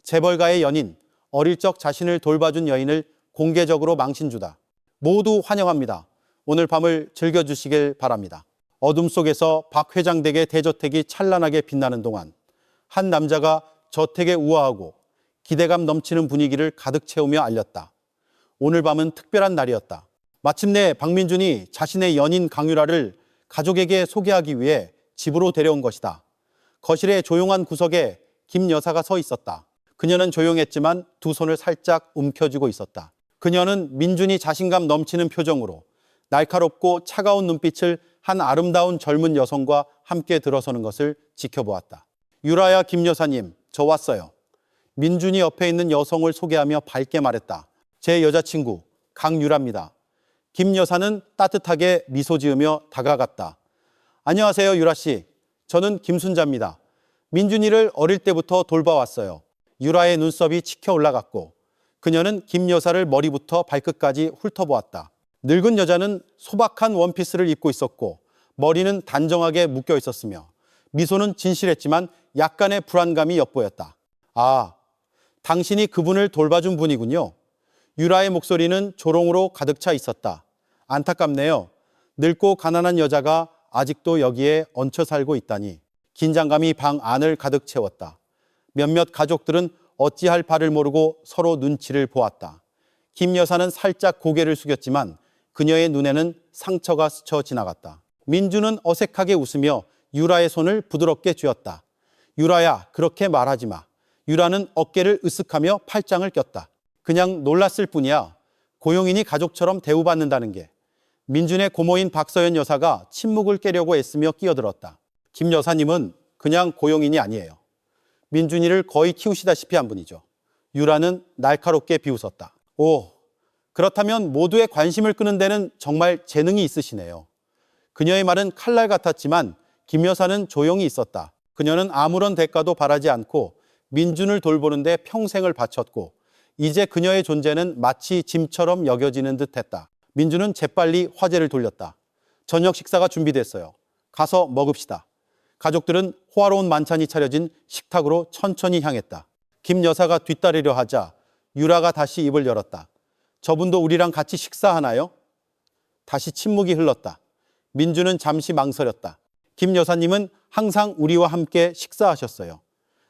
재벌가의 연인, 어릴 적 자신을 돌봐준 여인을 공개적으로 망신주다. 모두 환영합니다. 오늘 밤을 즐겨주시길 바랍니다. 어둠 속에서 박 회장 댁의 대저택이 찬란하게 빛나는 동안 한 남자가 저택에 우아하고 기대감 넘치는 분위기를 가득 채우며 알렸다. 오늘 밤은 특별한 날이었다. 마침내 박민준이 자신의 연인 강유라를 가족에게 소개하기 위해 집으로 데려온 것이다. 거실의 조용한 구석에 김 여사가 서 있었다. 그녀는 조용했지만 두 손을 살짝 움켜쥐고 있었다. 그녀는 민준이 자신감 넘치는 표정으로 날카롭고 차가운 눈빛을 한 아름다운 젊은 여성과 함께 들어서는 것을 지켜보았다. 유라야, 김 여사님, 저 왔어요. 민준이 옆에 있는 여성을 소개하며 밝게 말했다. 제 여자친구 강유라입니다. 김 여사는 따뜻하게 미소 지으며 다가갔다. 안녕하세요, 유라 씨. 저는 김순자입니다. 민준이를 어릴 때부터 돌봐왔어요. 유라의 눈썹이 치켜 올라갔고 그녀는 김 여사를 머리부터 발끝까지 훑어보았다. 늙은 여자는 소박한 원피스를 입고 있었고 머리는 단정하게 묶여 있었으며 미소는 진실했지만 약간의 불안감이 엿보였다. 아, 당신이 그분을 돌봐준 분이군요. 유라의 목소리는 조롱으로 가득 차 있었다. 안타깝네요. 늙고 가난한 여자가 아직도 여기에 얹혀 살고 있다니. 긴장감이 방 안을 가득 채웠다. 몇몇 가족들은 어찌할 바를 모르고 서로 눈치를 보았다. 김 여사는 살짝 고개를 숙였지만 그녀의 눈에는 상처가 스쳐 지나갔다. 민주는 어색하게 웃으며 유라의 손을 부드럽게 쥐었다. 유라야, 그렇게 말하지 마. 유라는 어깨를 으쓱하며 팔짱을 꼈다. 그냥 놀랐을 뿐이야. 고용인이 가족처럼 대우받는다는 게. 민준의 고모인 박서연 여사가 침묵을 깨려고 애쓰며 끼어들었다. 김 여사님은 그냥 고용인이 아니에요. 민준이를 거의 키우시다시피 한 분이죠. 유라는 날카롭게 비웃었다. 오, 그렇다면 모두의 관심을 끄는 데는 정말 재능이 있으시네요. 그녀의 말은 칼날 같았지만 김 여사는 조용히 있었다. 그녀는 아무런 대가도 바라지 않고 민준을 돌보는데 평생을 바쳤고 이제 그녀의 존재는 마치 짐처럼 여겨지는 듯했다. 민준은 재빨리 화제를 돌렸다. 저녁 식사가 준비됐어요. 가서 먹읍시다. 가족들은 호화로운 만찬이 차려진 식탁으로 천천히 향했다. 김 여사가 뒤따르려 하자 유라가 다시 입을 열었다. 저분도 우리랑 같이 식사하나요? 다시 침묵이 흘렀다. 민준은 잠시 망설였다. 김 여사님은 항상 우리와 함께 식사하셨어요.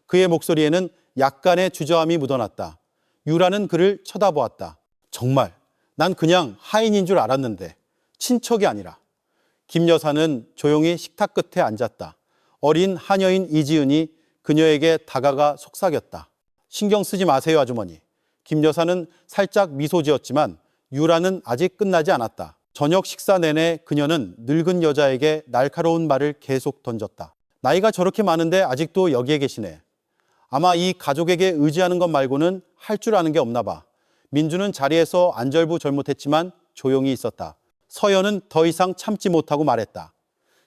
그의 목소리에는 약간의 주저함이 묻어났다. 유라는 그를 쳐다보았다. 정말 난 그냥 하인인 줄 알았는데 친척이 아니라. 김 여사는 조용히 식탁 끝에 앉았다. 어린 하녀인 이지은이 그녀에게 다가가 속삭였다. 신경 쓰지 마세요, 아주머니. 김 여사는 살짝 미소 지었지만 유라는 아직 끝나지 않았다. 저녁 식사 내내 그녀는 늙은 여자에게 날카로운 말을 계속 던졌다. 나이가 저렇게 많은데 아직도 여기에 계시네. 아마 이 가족에게 의지하는 것 말고는 할 줄 아는 게 없나 봐. 민주는 자리에서 안절부절못했지만 조용히 있었다. 서연은 더 이상 참지 못하고 말했다.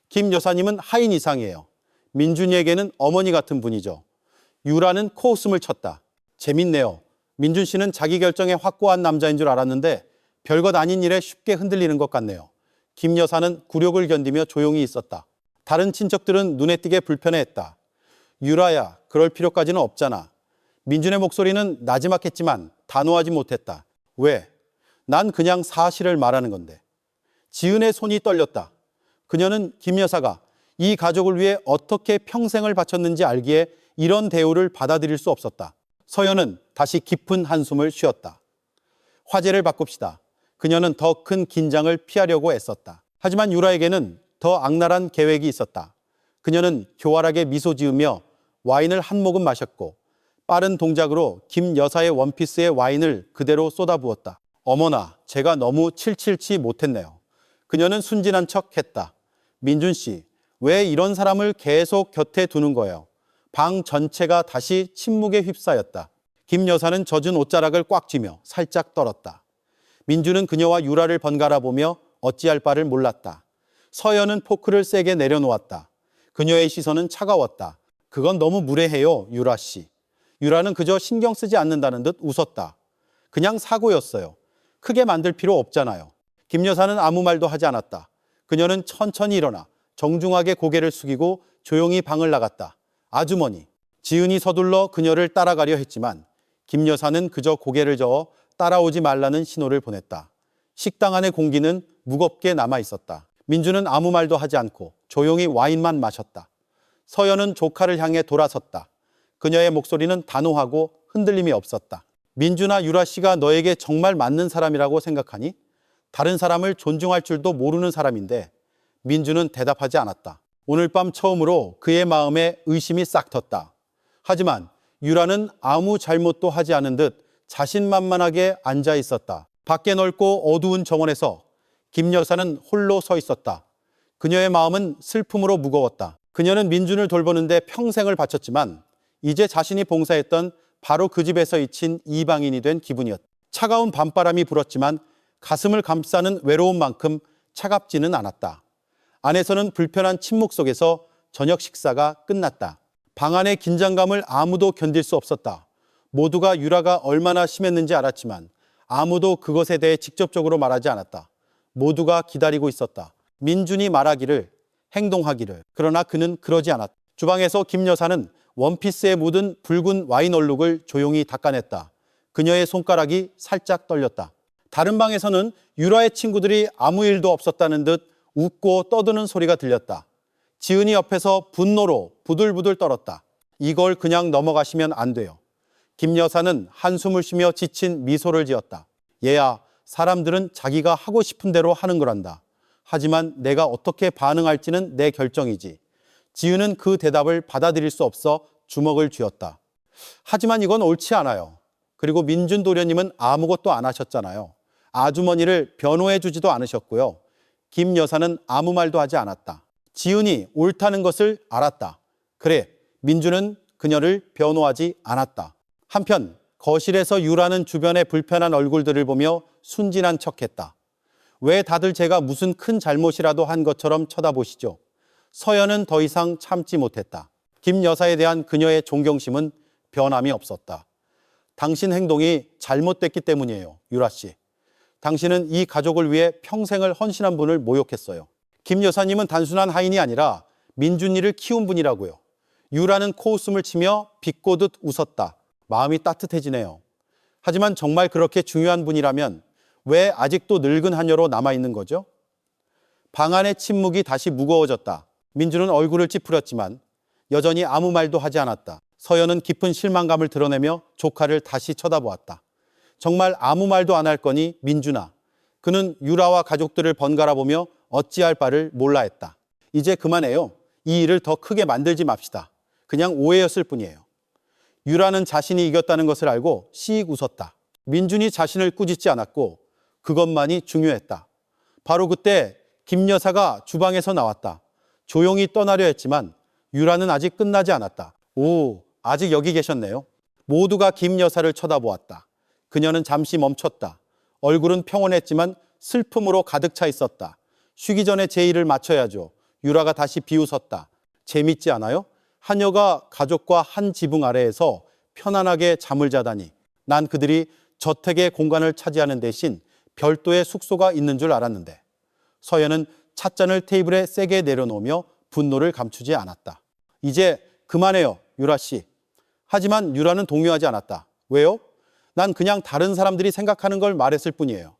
김 여사님은 하인 이상이에요. 민준이에게는 어머니 같은 분이죠. 유라는 코웃음을 쳤다. 재밌네요. 민준 씨는 자기 결정에 확고한 남자인 줄 알았는데 별것 아닌 일에 쉽게 흔들리는 것 같네요. 김 여사는 굴욕을 견디며 조용히 있었다. 다른 친척들은 눈에 띄게 불편해했다. 유라야, 그럴 필요까지는 없잖아. 민준의 목소리는 나지막했지만 단호하지 못했다. 왜? 난 그냥 사실을 말하는 건데. 지은의 손이 떨렸다. 그녀는 김 여사가 이 가족을 위해 어떻게 평생을 바쳤는지 알기에 이런 대우를 받아들일 수 없었다. 서연은 다시 깊은 한숨을 쉬었다. 화제를 바꿉시다. 그녀는 더 큰 긴장을 피하려고 애썼다. 하지만 유라에게는 더 악랄한 계획이 있었다. 그녀는 교활하게 미소 지으며 와인을 한 모금 마셨고 빠른 동작으로 김 여사의 원피스에 와인을 그대로 쏟아부었다. 어머나, 제가 너무 칠칠치 못했네요. 그녀는 순진한 척했다. 민준 씨, 왜 이런 사람을 계속 곁에 두는 거예요? 방 전체가 다시 침묵에 휩싸였다. 김 여사는 젖은 옷자락을 꽉 쥐며 살짝 떨었다. 민주는 그녀와 유라를 번갈아 보며 어찌할 바를 몰랐다. 서연은 포크를 세게 내려놓았다. 그녀의 시선은 차가웠다. 그건 너무 무례해요, 유라 씨. 유라는 그저 신경 쓰지 않는다는 듯 웃었다. 그냥 사고였어요. 크게 만들 필요 없잖아요. 김 여사는 아무 말도 하지 않았다. 그녀는 천천히 일어나 정중하게 고개를 숙이고 조용히 방을 나갔다. 아주머니, 지은이 서둘러 그녀를 따라가려 했지만 김 여사는 그저 고개를 저어 따라오지 말라는 신호를 보냈다. 식당 안의 공기는 무겁게 남아 있었다. 민주는 아무 말도 하지 않고 조용히 와인만 마셨다. 서연은 조카를 향해 돌아섰다. 그녀의 목소리는 단호하고 흔들림이 없었다. 민주나 유라 씨가 너에게 정말 맞는 사람이라고 생각하니? 다른 사람을 존중할 줄도 모르는 사람인데. 민주는 대답하지 않았다. 오늘 밤 처음으로 그의 마음에 의심이 싹 텄다. 하지만 유라는 아무 잘못도 하지 않은 듯 자신만만하게 앉아 있었다. 밖에 넓고 어두운 정원에서 김 여사는 홀로 서 있었다. 그녀의 마음은 슬픔으로 무거웠다. 그녀는 민준을 돌보는데 평생을 바쳤지만 이제 자신이 봉사했던 바로 그 집에서 잊힌 이방인이 된 기분이었다. 차가운 밤바람이 불었지만 가슴을 감싸는 외로움만큼 차갑지는 않았다. 안에서는 불편한 침묵 속에서 저녁 식사가 끝났다. 방 안의 긴장감을 아무도 견딜 수 없었다. 모두가 유라가 얼마나 심했는지 알았지만 아무도 그것에 대해 직접적으로 말하지 않았다. 모두가 기다리고 있었다. 민준이 말하기를, 행동하기를. 그러나 그는 그러지 않았다. 주방에서 김 여사는 원피스에 묻은 붉은 와인 얼룩을 조용히 닦아냈다. 그녀의 손가락이 살짝 떨렸다. 다른 방에서는 유라의 친구들이 아무 일도 없었다는 듯 웃고 떠드는 소리가 들렸다. 지은이 옆에서 분노로 부들부들 떨었다. 이걸 그냥 넘어가시면 안 돼요. 김 여사는 한숨을 쉬며 지친 미소를 지었다. 얘야, 사람들은 자기가 하고 싶은 대로 하는 거란다. 하지만 내가 어떻게 반응할지는 내 결정이지. 지은은 그 대답을 받아들일 수 없어 주먹을 쥐었다. 하지만 이건 옳지 않아요. 그리고 민준 도련님은 아무것도 안 하셨잖아요. 아주머니를 변호해 주지도 않으셨고요. 김 여사는 아무 말도 하지 않았다. 지은이 옳다는 것을 알았다. 그래, 민준은 그녀를 변호하지 않았다. 한편 거실에서 유라는 주변의 불편한 얼굴들을 보며 순진한 척했다. 왜 다들 제가 무슨 큰 잘못이라도 한 것처럼 쳐다보시죠? 서연은 더 이상 참지 못했다. 김 여사에 대한 그녀의 존경심은 변함이 없었다. 당신 행동이 잘못됐기 때문이에요, 유라 씨. 당신은 이 가족을 위해 평생을 헌신한 분을 모욕했어요. 김 여사님은 단순한 하인이 아니라 민준이를 키운 분이라고요. 유라는 코웃음을 치며 비꼬듯 웃었다. 마음이 따뜻해지네요. 하지만 정말 그렇게 중요한 분이라면 왜 아직도 늙은 하녀로 남아있는 거죠? 방 안의 침묵이 다시 무거워졌다. 민준은 얼굴을 찌푸렸지만 여전히 아무 말도 하지 않았다. 서연은 깊은 실망감을 드러내며 조카를 다시 쳐다보았다. 정말 아무 말도 안 할 거니 민준아. 그는 유라와 가족들을 번갈아 보며 어찌할 바를 몰라 했다. 이제 그만해요. 이 일을 더 크게 만들지 맙시다. 그냥 오해였을 뿐이에요. 유라는 자신이 이겼다는 것을 알고 씩 웃었다. 민준이 자신을 꾸짖지 않았고 그것만이 중요했다. 바로 그때 김 여사가 주방에서 나왔다. 조용히 떠나려 했지만 유라는 아직 끝나지 않았다. 오, 아직 여기 계셨네요. 모두가 김 여사를 쳐다보았다. 그녀는 잠시 멈췄다. 얼굴은 평온했지만 슬픔으로 가득 차 있었다. 쉬기 전에 제 일을 마쳐야죠. 유라가 다시 비웃었다. 재밌지 않아요? 하녀가 가족과 한 지붕 아래에서 편안하게 잠을 자다니. 난 그들이 저택의 공간을 차지하는 대신 별도의 숙소가 있는 줄 알았는데. 서연은 찻잔을 테이블에 세게 내려놓으며 분노를 감추지 않았다. 이제 그만해요, 유라 씨. 하지만 유라는 동요하지 않았다. 왜요? 난 그냥 다른 사람들이 생각하는 걸 말했을 뿐이에요.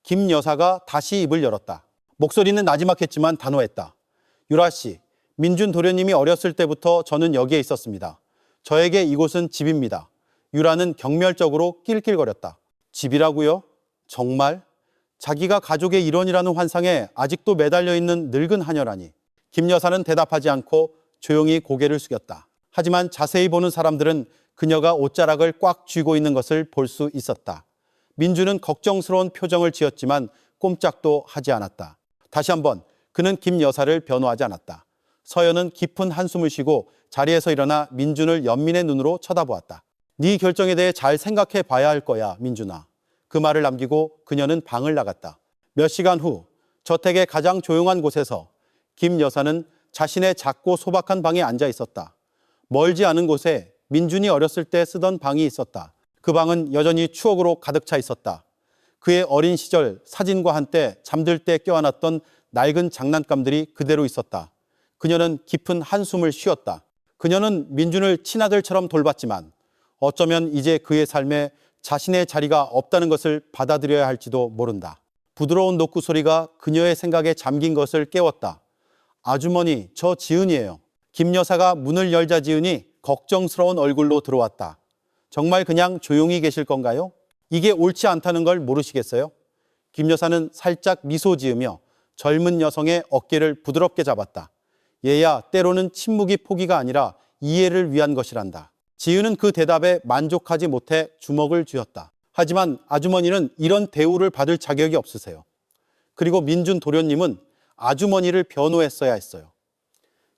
김 여사가 다시 입을 열었다. 목소리는 나지막했지만 단호했다. 유라 씨, 민준 도련님이 어렸을 때부터 저는 여기에 있었습니다. 저에게 이곳은 집입니다. 유라는 경멸적으로 낄낄거렸다. 집이라고요? 정말? 자기가 가족의 일원이라는 환상에 아직도 매달려 있는 늙은 하녀라니. 김 여사는 대답하지 않고 조용히 고개를 숙였다. 하지만 자세히 보는 사람들은 그녀가 옷자락을 꽉 쥐고 있는 것을 볼 수 있었다. 민주는 걱정스러운 표정을 지었지만 꼼짝도 하지 않았다. 다시 한번 그는 김 여사를 변호하지 않았다. 서연은 깊은 한숨을 쉬고 자리에서 일어나 민준을 연민의 눈으로 쳐다보았다. 네 결정에 대해 잘 생각해 봐야 할 거야, 민준아. 그 말을 남기고 그녀는 방을 나갔다. 몇 시간 후 저택의 가장 조용한 곳에서 김 여사는 자신의 작고 소박한 방에 앉아 있었다. 멀지 않은 곳에 민준이 어렸을 때 쓰던 방이 있었다. 그 방은 여전히 추억으로 가득 차 있었다. 그의 어린 시절 사진과 한때 잠들 때 껴안았던 낡은 장난감들이 그대로 있었다. 그녀는 깊은 한숨을 쉬었다. 그녀는 민준을 친아들처럼 돌봤지만 어쩌면 이제 그의 삶에 자신의 자리가 없다는 것을 받아들여야 할지도 모른다. 부드러운 노크 소리가 그녀의 생각에 잠긴 것을 깨웠다. 아주머니, 저 지은이에요. 김 여사가 문을 열자 지은이 걱정스러운 얼굴로 들어왔다. 정말 그냥 조용히 계실 건가요? 이게 옳지 않다는 걸 모르시겠어요? 김 여사는 살짝 미소 지으며 젊은 여성의 어깨를 부드럽게 잡았다. 얘야, 때로는 침묵이 포기가 아니라 이해를 위한 것이란다. 지은은 그 대답에 만족하지 못해 주먹을 쥐었다. 하지만 아주머니는 이런 대우를 받을 자격이 없으세요. 그리고 민준 도련님은 아주머니를 변호했어야 했어요.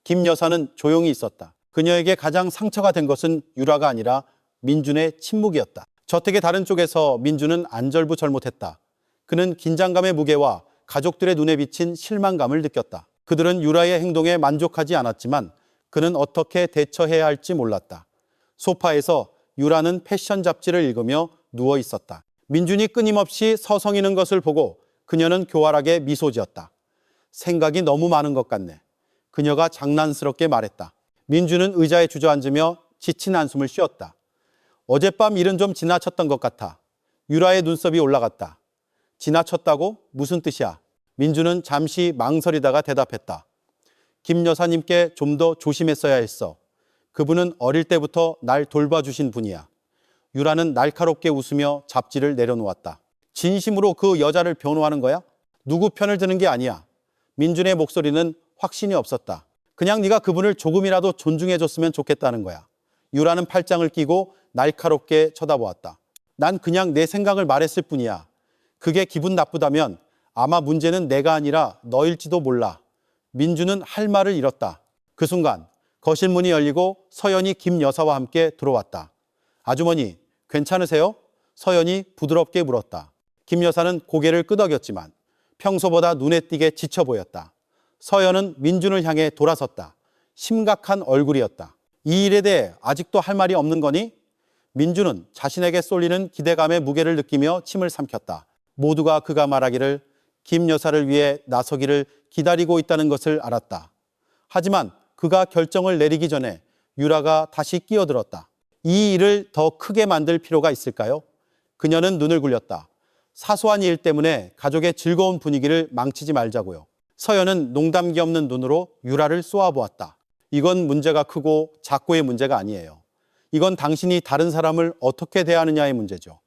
김 여사는 조용히 있었다. 그녀에게 가장 상처가 된 것은 유라가 아니라 민준의 침묵이었다. 저택의 다른 쪽에서 민준은 안절부절 못했다. 그는 긴장감의 무게와 가족들의 눈에 비친 실망감을 느꼈다. 그들은 유라의 행동에 만족하지 않았지만 그는 어떻게 대처해야 할지 몰랐다. 소파에서 유라는 패션 잡지를 읽으며 누워 있었다. 민준이 끊임없이 서성이는 것을 보고 그녀는 교활하게 미소 지었다. 생각이 너무 많은 것 같네. 그녀가 장난스럽게 말했다. 민준은 의자에 주저앉으며 지친 한숨을 쉬었다. 어젯밤 일은 좀 지나쳤던 것 같아. 유라의 눈썹이 올라갔다. 지나쳤다고? 무슨 뜻이야? 민준은 잠시 망설이다가 대답했다. 김 여사님께 좀 더 조심했어야 했어. 그분은 어릴 때부터 날 돌봐주신 분이야. 유라는 날카롭게 웃으며 잡지를 내려놓았다. 진심으로 그 여자를 변호하는 거야? 누구 편을 드는 게 아니야. 민준의 목소리는 확신이 없었다. 그냥 네가 그분을 조금이라도 존중해줬으면 좋겠다는 거야. 유라는 팔짱을 끼고 날카롭게 쳐다보았다. 난 그냥 내 생각을 말했을 뿐이야. 그게 기분 나쁘다면 아마 문제는 내가 아니라 너일지도 몰라. 민준은 할 말을 잃었다. 그 순간 거실 문이 열리고 서연이 김 여사와 함께 들어왔다. 아주머니, 괜찮으세요? 서연이 부드럽게 물었다. 김 여사는 고개를 끄덕였지만 평소보다 눈에 띄게 지쳐 보였다. 서연은 민준을 향해 돌아섰다. 심각한 얼굴이었다. 이 일에 대해 아직도 할 말이 없는 거니? 민준은 자신에게 쏠리는 기대감의 무게를 느끼며 침을 삼켰다. 모두가 그가 말하기를 김 여사를 위해 나서기를 기다리고 있다는 것을 알았다. 하지만 그가 결정을 내리기 전에 유라가 다시 끼어들었다. 이 일을 더 크게 만들 필요가 있을까요? 그녀는 눈을 굴렸다. 사소한 일 때문에 가족의 즐거운 분위기를 망치지 말자고요. 서연은 농담기 없는 눈으로 유라를 쏘아보았다. 이건 문제가 크고 작고의 문제가 아니에요. 이건 당신이 다른 사람을 어떻게 대하느냐의 문제죠.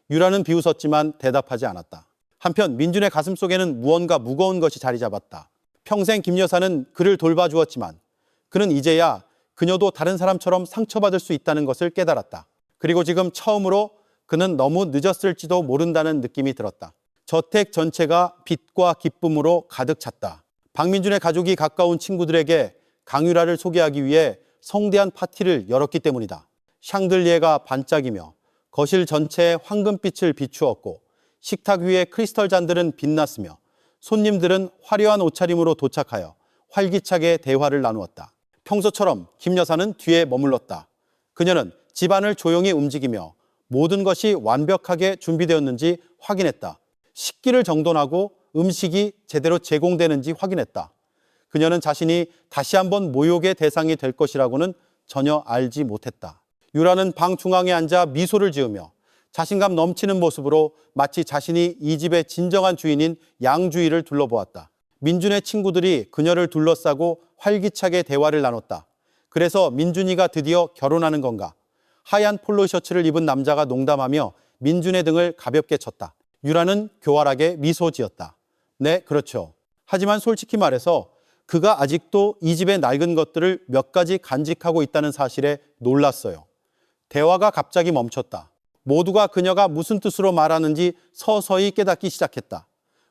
유라는 비웃었지만 대답하지 않았다. 한편 민준의 가슴 속에는 무언가 무거운 것이 자리 잡았다. 평생 김 여사는 그를 돌봐주었지만 그는 이제야 그녀도 다른 사람처럼 상처받을 수 있다는 것을 깨달았다. 그리고 지금 처음으로 그는 너무 늦었을지도 모른다는 느낌이 들었다. 저택 전체가 빛과 기쁨으로 가득 찼다. 박민준의 가족이 가까운 친구들에게 강유라를 소개하기 위해 성대한 파티를 열었기 때문이다. 샹들리에가 반짝이며 거실 전체에 황금빛을 비추었고 식탁 위의 크리스털 잔들은 빛났으며 손님들은 화려한 옷차림으로 도착하여 활기차게 대화를 나누었다. 평소처럼 김 여사는 뒤에 머물렀다. 그녀는 집안을 조용히 움직이며 모든 것이 완벽하게 준비되었는지 확인했다. 식기를 정돈하고 음식이 제대로 제공되는지 확인했다. 그녀는 자신이 다시 한번 모욕의 대상이 될 것이라고는 전혀 알지 못했다. 유라는 방 중앙에 앉아 미소를 지으며 자신감 넘치는 모습으로 마치 자신이 이 집의 진정한 주인인 양주희를 둘러보았다. 민준의 친구들이 그녀를 둘러싸고 활기차게 대화를 나눴다. 그래서 민준이가 드디어 결혼하는 건가? 하얀 폴로 셔츠를 입은 남자가 농담하며 민준의 등을 가볍게 쳤다. 유라는 교활하게 미소 지었다. 네, 그렇죠. 하지만 솔직히 말해서 그가 아직도 이 집의 낡은 것들을 몇 가지 간직하고 있다는 사실에 놀랐어요. 대화가 갑자기 멈췄다. 모두가 그녀가 무슨 뜻으로 말하는지 서서히 깨닫기 시작했다.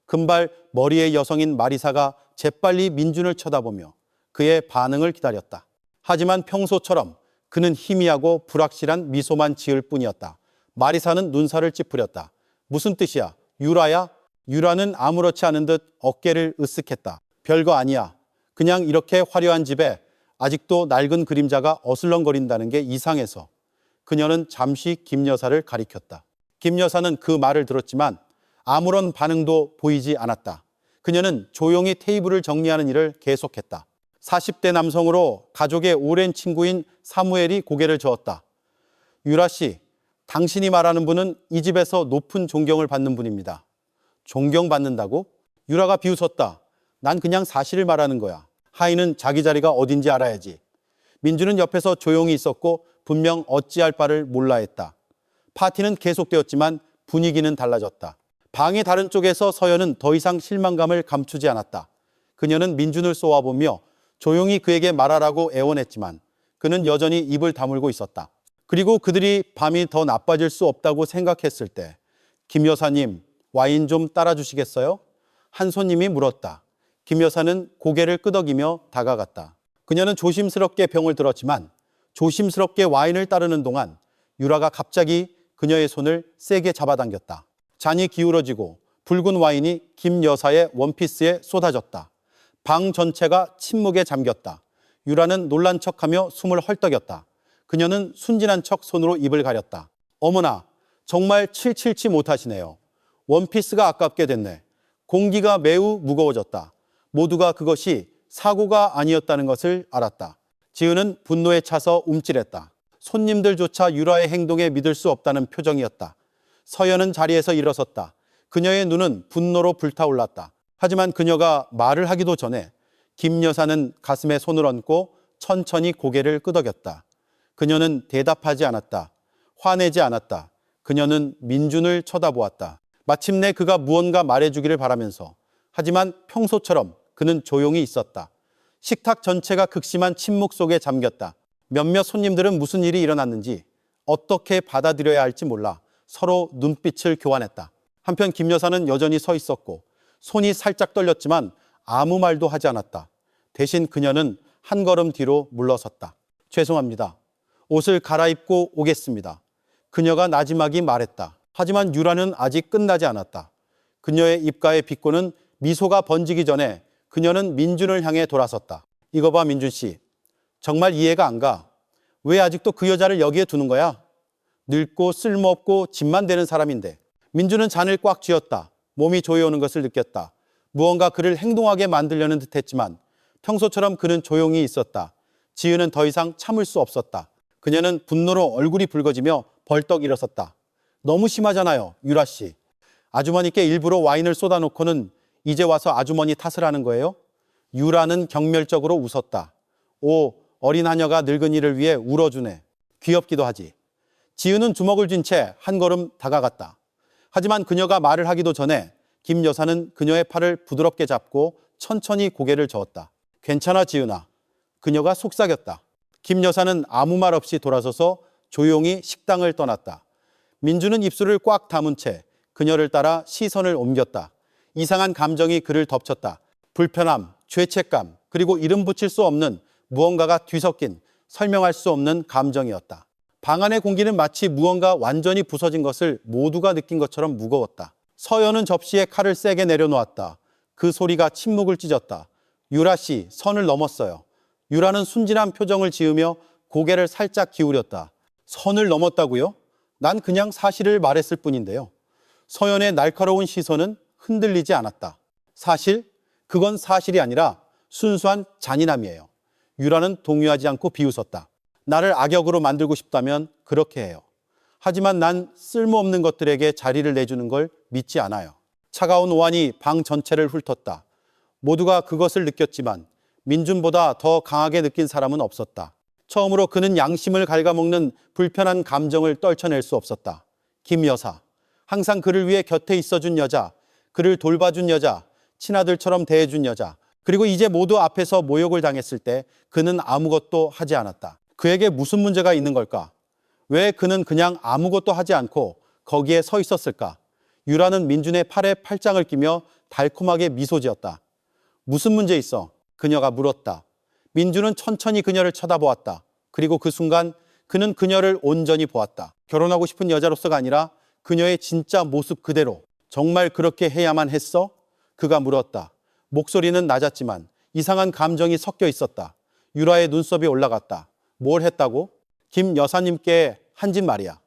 금발 머리의 여성인 마리사가 재빨리 민준을 쳐다보며 그의 반응을 기다렸다. 하지만 평소처럼 그는 희미하고 불확실한 미소만 지을 뿐이었다. 마리사는 눈살을 찌푸렸다. 무슨 뜻이야? 유라야? 유라는 아무렇지 않은 듯 어깨를 으쓱했다. 별거 아니야. 그냥 이렇게 화려한 집에 아직도 낡은 그림자가 어슬렁거린다는 게 이상해서. 그녀는 잠시 김 여사를 가리켰다. 김 여사는 그 말을 들었지만 아무런 반응도 보이지 않았다. 그녀는 조용히 테이블을 정리하는 일을 계속했다. 40대 남성으로 가족의 오랜 친구인 사무엘이 고개를 저었다. 유라 씨, 당신이 말하는 분은 이 집에서 높은 존경을 받는 분입니다. 존경받는다고? 유라가 비웃었다. 난 그냥 사실을 말하는 거야. 하인은 자기 자리가 어딘지 알아야지. 민주는 옆에서 조용히 있었고 분명 어찌할 바를 몰라 했다. 파티는 계속되었지만 분위기는 달라졌다. 방의 다른 쪽에서 서연은 더 이상 실망감을 감추지 않았다. 그녀는 민준을 쏘아보며 조용히 그에게 말하라고 애원했지만 그는 여전히 입을 다물고 있었다. 그리고 그들이 밤이 더 나빠질 수 없다고 생각했을 때 김 여사님, 와인 좀 따라주시겠어요? 한 손님이 물었다. 김 여사는 고개를 끄덕이며 다가갔다. 그녀는 조심스럽게 병을 들었지만 조심스럽게 와인을 따르는 동안 유라가 갑자기 그녀의 손을 세게 잡아당겼다. 잔이 기울어지고 붉은 와인이 김 여사의 원피스에 쏟아졌다. 방 전체가 침묵에 잠겼다. 유라는 놀란 척하며 숨을 헐떡였다. 그녀는 순진한 척 손으로 입을 가렸다. 어머나, 정말 칠칠치 못하시네요. 원피스가 아깝게 됐네. 공기가 매우 무거워졌다. 모두가 그것이 사고가 아니었다는 것을 알았다. 지은은 분노에 차서 움찔했다. 손님들조차 유라의 행동에 믿을 수 없다는 표정이었다. 서연은 자리에서 일어섰다. 그녀의 눈은 분노로 불타올랐다. 하지만 그녀가 말을 하기도 전에 김 여사는 가슴에 손을 얹고 천천히 고개를 끄덕였다. 그녀는 대답하지 않았다. 화내지 않았다. 그녀는 민준을 쳐다보았다. 마침내 그가 무언가 말해주기를 바라면서. 하지만 평소처럼 그는 조용히 있었다. 식탁 전체가 극심한 침묵 속에 잠겼다. 몇몇 손님들은 무슨 일이 일어났는지 어떻게 받아들여야 할지 몰라 서로 눈빛을 교환했다. 한편 김 여사는 여전히 서 있었고 손이 살짝 떨렸지만 아무 말도 하지 않았다. 대신 그녀는 한 걸음 뒤로 물러섰다. 죄송합니다. 옷을 갈아입고 오겠습니다. 그녀가 나지막이 말했다. 하지만 유라는 아직 끝나지 않았다. 그녀의 입가에 비꼬는 미소가 번지기 전에 그녀는 민준을 향해 돌아섰다. 이거 봐, 민준 씨. 정말 이해가 안 가. 왜 아직도 그 여자를 여기에 두는 거야? 늙고 쓸모없고 짐만 되는 사람인데. 민준은 잔을 꽉 쥐었다. 몸이 조여오는 것을 느꼈다. 무언가 그를 행동하게 만들려는 듯했지만 평소처럼 그는 조용히 있었다. 지은은 더 이상 참을 수 없었다. 그녀는 분노로 얼굴이 붉어지며 벌떡 일어섰다. 너무 심하잖아요, 유라 씨. 아주머니께 일부러 와인을 쏟아놓고는 이제 와서 아주머니 탓을 하는 거예요? 유라는 경멸적으로 웃었다. 오, 어린 하녀가 늙은이를 위해 울어주네. 귀엽기도 하지. 지은은 주먹을 쥔 채 한 걸음 다가갔다. 하지만 그녀가 말을 하기도 전에 김 여사는 그녀의 팔을 부드럽게 잡고 천천히 고개를 저었다. 괜찮아, 지은아. 그녀가 속삭였다. 김 여사는 아무 말 없이 돌아서서 조용히 식당을 떠났다. 민주는 입술을 꽉 다문 채 그녀를 따라 시선을 옮겼다. 이상한 감정이 그를 덮쳤다. 불편함, 죄책감, 그리고 이름 붙일 수 없는 무언가가 뒤섞인 설명할 수 없는 감정이었다. 방 안의 공기는 마치 무언가 완전히 부서진 것을 모두가 느낀 것처럼 무거웠다. 서연은 접시에 칼을 세게 내려놓았다. 그 소리가 침묵을 찢었다. 유라 씨, 선을 넘었어요. 유라는 순진한 표정을 지으며 고개를 살짝 기울였다. 선을 넘었다고요? 난 그냥 사실을 말했을 뿐인데요. 서연의 날카로운 시선은 흔들리지 않았다. 사실? 그건 사실이 아니라 순수한 잔인함이에요. 유라는 동요하지 않고 비웃었다. 나를 악역으로 만들고 싶다면 그렇게 해요. 하지만 난 쓸모없는 것들에게 자리를 내주는 걸 믿지 않아요. 차가운 오한이 방 전체를 훑었다. 모두가 그것을 느꼈지만 민준보다 더 강하게 느낀 사람은 없었다. 처음으로 그는 양심을 갉아먹는 불편한 감정을 떨쳐낼 수 없었다. 김 여사, 항상 그를 위해 곁에 있어준 여자, 그를 돌봐준 여자, 친아들처럼 대해준 여자, 그리고 이제 모두 앞에서 모욕을 당했을 때 그는 아무것도 하지 않았다. 그에게 무슨 문제가 있는 걸까? 왜 그는 그냥 아무것도 하지 않고 거기에 서 있었을까? 유라는 민준의 팔에 팔짱을 끼며 달콤하게 미소 지었다. 무슨 문제 있어? 그녀가 물었다. 민준은 천천히 그녀를 쳐다보았다. 그리고 그 순간 그는 그녀를 온전히 보았다. 결혼하고 싶은 여자로서가 아니라 그녀의 진짜 모습 그대로. 정말 그렇게 해야만 했어? 그가 물었다. 목소리는 낮았지만 이상한 감정이 섞여 있었다. 유라의 눈썹이 올라갔다. 뭘 했다고? 김 여사님께 한 짓 말이야.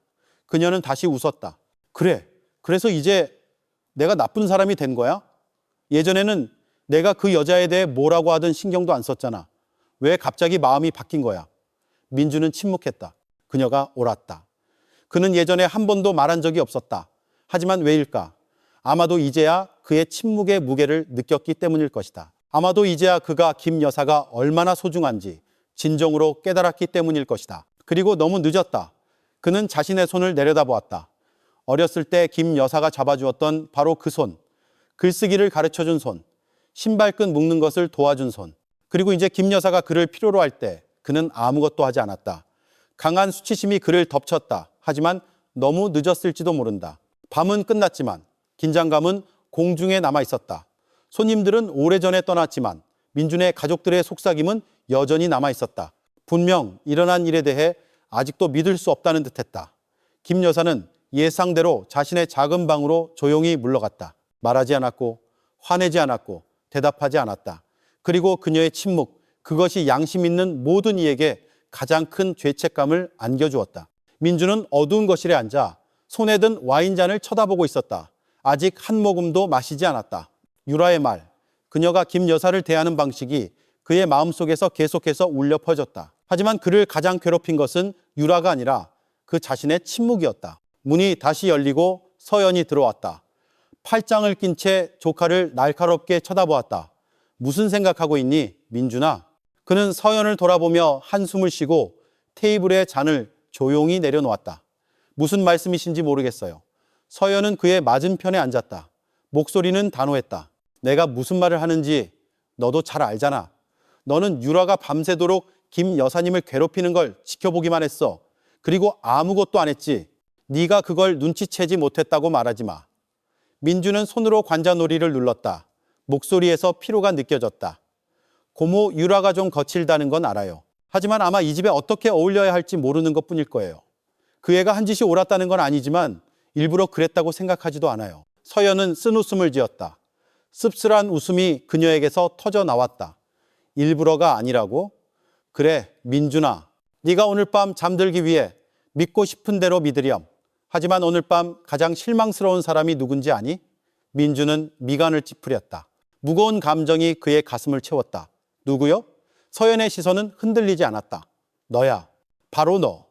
그녀는 다시 웃었다. 그래, 그래서 이제 내가 나쁜 사람이 된 거야? 예전에는 내가 그 여자에 대해 뭐라고 하든 신경도 안 썼잖아. 왜 갑자기 마음이 바뀐 거야? 민주는 침묵했다. 그녀가 옳았다. 그는 예전에 한 번도 말한 적이 없었다. 하지만 왜일까? 아마도 이제야 그의 침묵의 무게를 느꼈기 때문일 것이다. 아마도 이제야 그가 김 여사가 얼마나 소중한지 진정으로 깨달았기 때문일 것이다. 그리고 너무 늦었다. 그는 자신의 손을 내려다보았다. 어렸을 때 김 여사가 잡아주었던 바로 그 손, 글쓰기를 가르쳐준 손, 신발끈 묶는 것을 도와준 손. 그리고 이제 김 여사가 그를 필요로 할 때 그는 아무것도 하지 않았다. 강한 수치심이 그를 덮쳤다. 하지만 너무 늦었을지도 모른다. 밤은 끝났지만 긴장감은 공중에 남아 있었다. 손님들은 오래전에 떠났지만 민준의 가족들의 속삭임은 여전히 남아 있었다. 분명 일어난 일에 대해 아직도 믿을 수 없다는 듯했다. 김 여사는 예상대로 자신의 작은 방으로 조용히 물러갔다. 말하지 않았고 화내지 않았고 대답하지 않았다. 그리고 그녀의 침묵, 그것이 양심 있는 모든 이에게 가장 큰 죄책감을 안겨주었다. 민주는 어두운 거실에 앉아 손에 든 와인잔을 쳐다보고 있었다. 아직 한 모금도 마시지 않았다. 유라의 말, 그녀가 김 여사를 대하는 방식이 그의 마음속에서 계속해서 울려 퍼졌다. 하지만 그를 가장 괴롭힌 것은 유라가 아니라 그 자신의 침묵이었다. 문이 다시 열리고 서연이 들어왔다. 팔짱을 낀 채 조카를 날카롭게 쳐다보았다. 무슨 생각하고 있니, 민준아? 그는 서연을 돌아보며 한숨을 쉬고 테이블에 잔을 조용히 내려놓았다. 무슨 말씀이신지 모르겠어요. 서연은 그의 맞은편에 앉았다. 목소리는 단호했다. 내가 무슨 말을 하는지 너도 잘 알잖아. 너는 유라가 밤새도록 김 여사님을 괴롭히는 걸 지켜보기만 했어. 그리고 아무것도 안 했지. 네가 그걸 눈치채지 못했다고 말하지 마. 민주는 손으로 관자놀이를 눌렀다. 목소리에서 피로가 느껴졌다. 고모 유라가 좀 거칠다는 건 알아요. 하지만 아마 이 집에 어떻게 어울려야 할지 모르는 것뿐일 거예요. 그 애가 한 짓이 옳았다는 건 아니지만 일부러 그랬다고 생각하지도 않아요. 서연은 쓴웃음을 지었다. 씁쓸한 웃음이 그녀에게서 터져 나왔다. 일부러가 아니라고? 그래, 민준아. 네가 오늘 밤 잠들기 위해 믿고 싶은 대로 믿으렴. 하지만 오늘 밤 가장 실망스러운 사람이 누군지 아니? 민주는 미간을 찌푸렸다. 무거운 감정이 그의 가슴을 채웠다. 누구요? 서연의 시선은 흔들리지 않았다. 너야. 바로 너.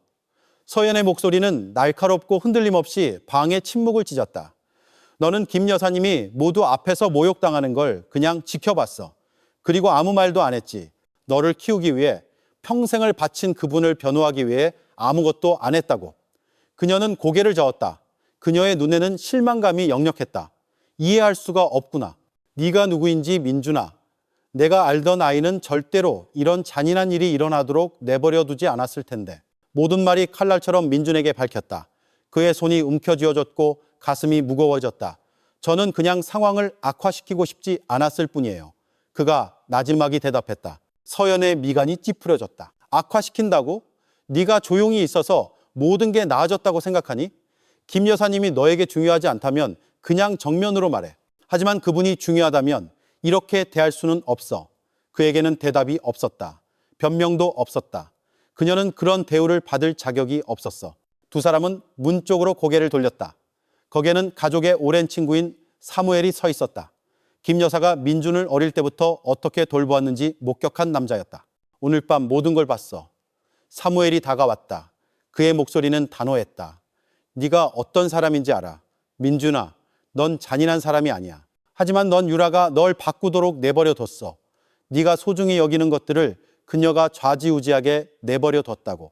서연의 목소리는 날카롭고 흔들림 없이 방의 침묵을 찢었다. 너는 김 여사님이 모두 앞에서 모욕당하는 걸 그냥 지켜봤어. 그리고 아무 말도 안 했지. 너를 키우기 위해 평생을 바친 그분을 변호하기 위해 아무것도 안 했다고. 그녀는 고개를 저었다. 그녀의 눈에는 실망감이 역력했다. 이해할 수가 없구나. 네가 누구인지 민준아. 내가 알던 아이는 절대로 이런 잔인한 일이 일어나도록 내버려 두지 않았을 텐데. 모든 말이 칼날처럼 민준에게 밝혔다. 그의 손이 움켜쥐어졌고 가슴이 무거워졌다. 저는 그냥 상황을 악화시키고 싶지 않았을 뿐이에요. 그가 나지막이 대답했다. 서연의 미간이 찌푸려졌다. 악화시킨다고? 네가 조용히 있어서 모든 게 나아졌다고 생각하니? 김 여사님이 너에게 중요하지 않다면 그냥 정면으로 말해. 하지만 그분이 중요하다면 이렇게 대할 수는 없어. 그에게는 대답이 없었다. 변명도 없었다. 그녀는 그런 대우를 받을 자격이 없었어. 두 사람은 문 쪽으로 고개를 돌렸다. 거기에는 가족의 오랜 친구인 사무엘이 서 있었다. 김 여사가 민준을 어릴 때부터 어떻게 돌보았는지 목격한 남자였다. 오늘 밤 모든 걸 봤어. 사무엘이 다가왔다. 그의 목소리는 단호했다. 네가 어떤 사람인지 알아. 민준아, 넌 잔인한 사람이 아니야. 하지만 넌 유라가 널 바꾸도록 내버려 뒀어. 네가 소중히 여기는 것들을 그녀가 좌지우지하게 내버려 뒀다고.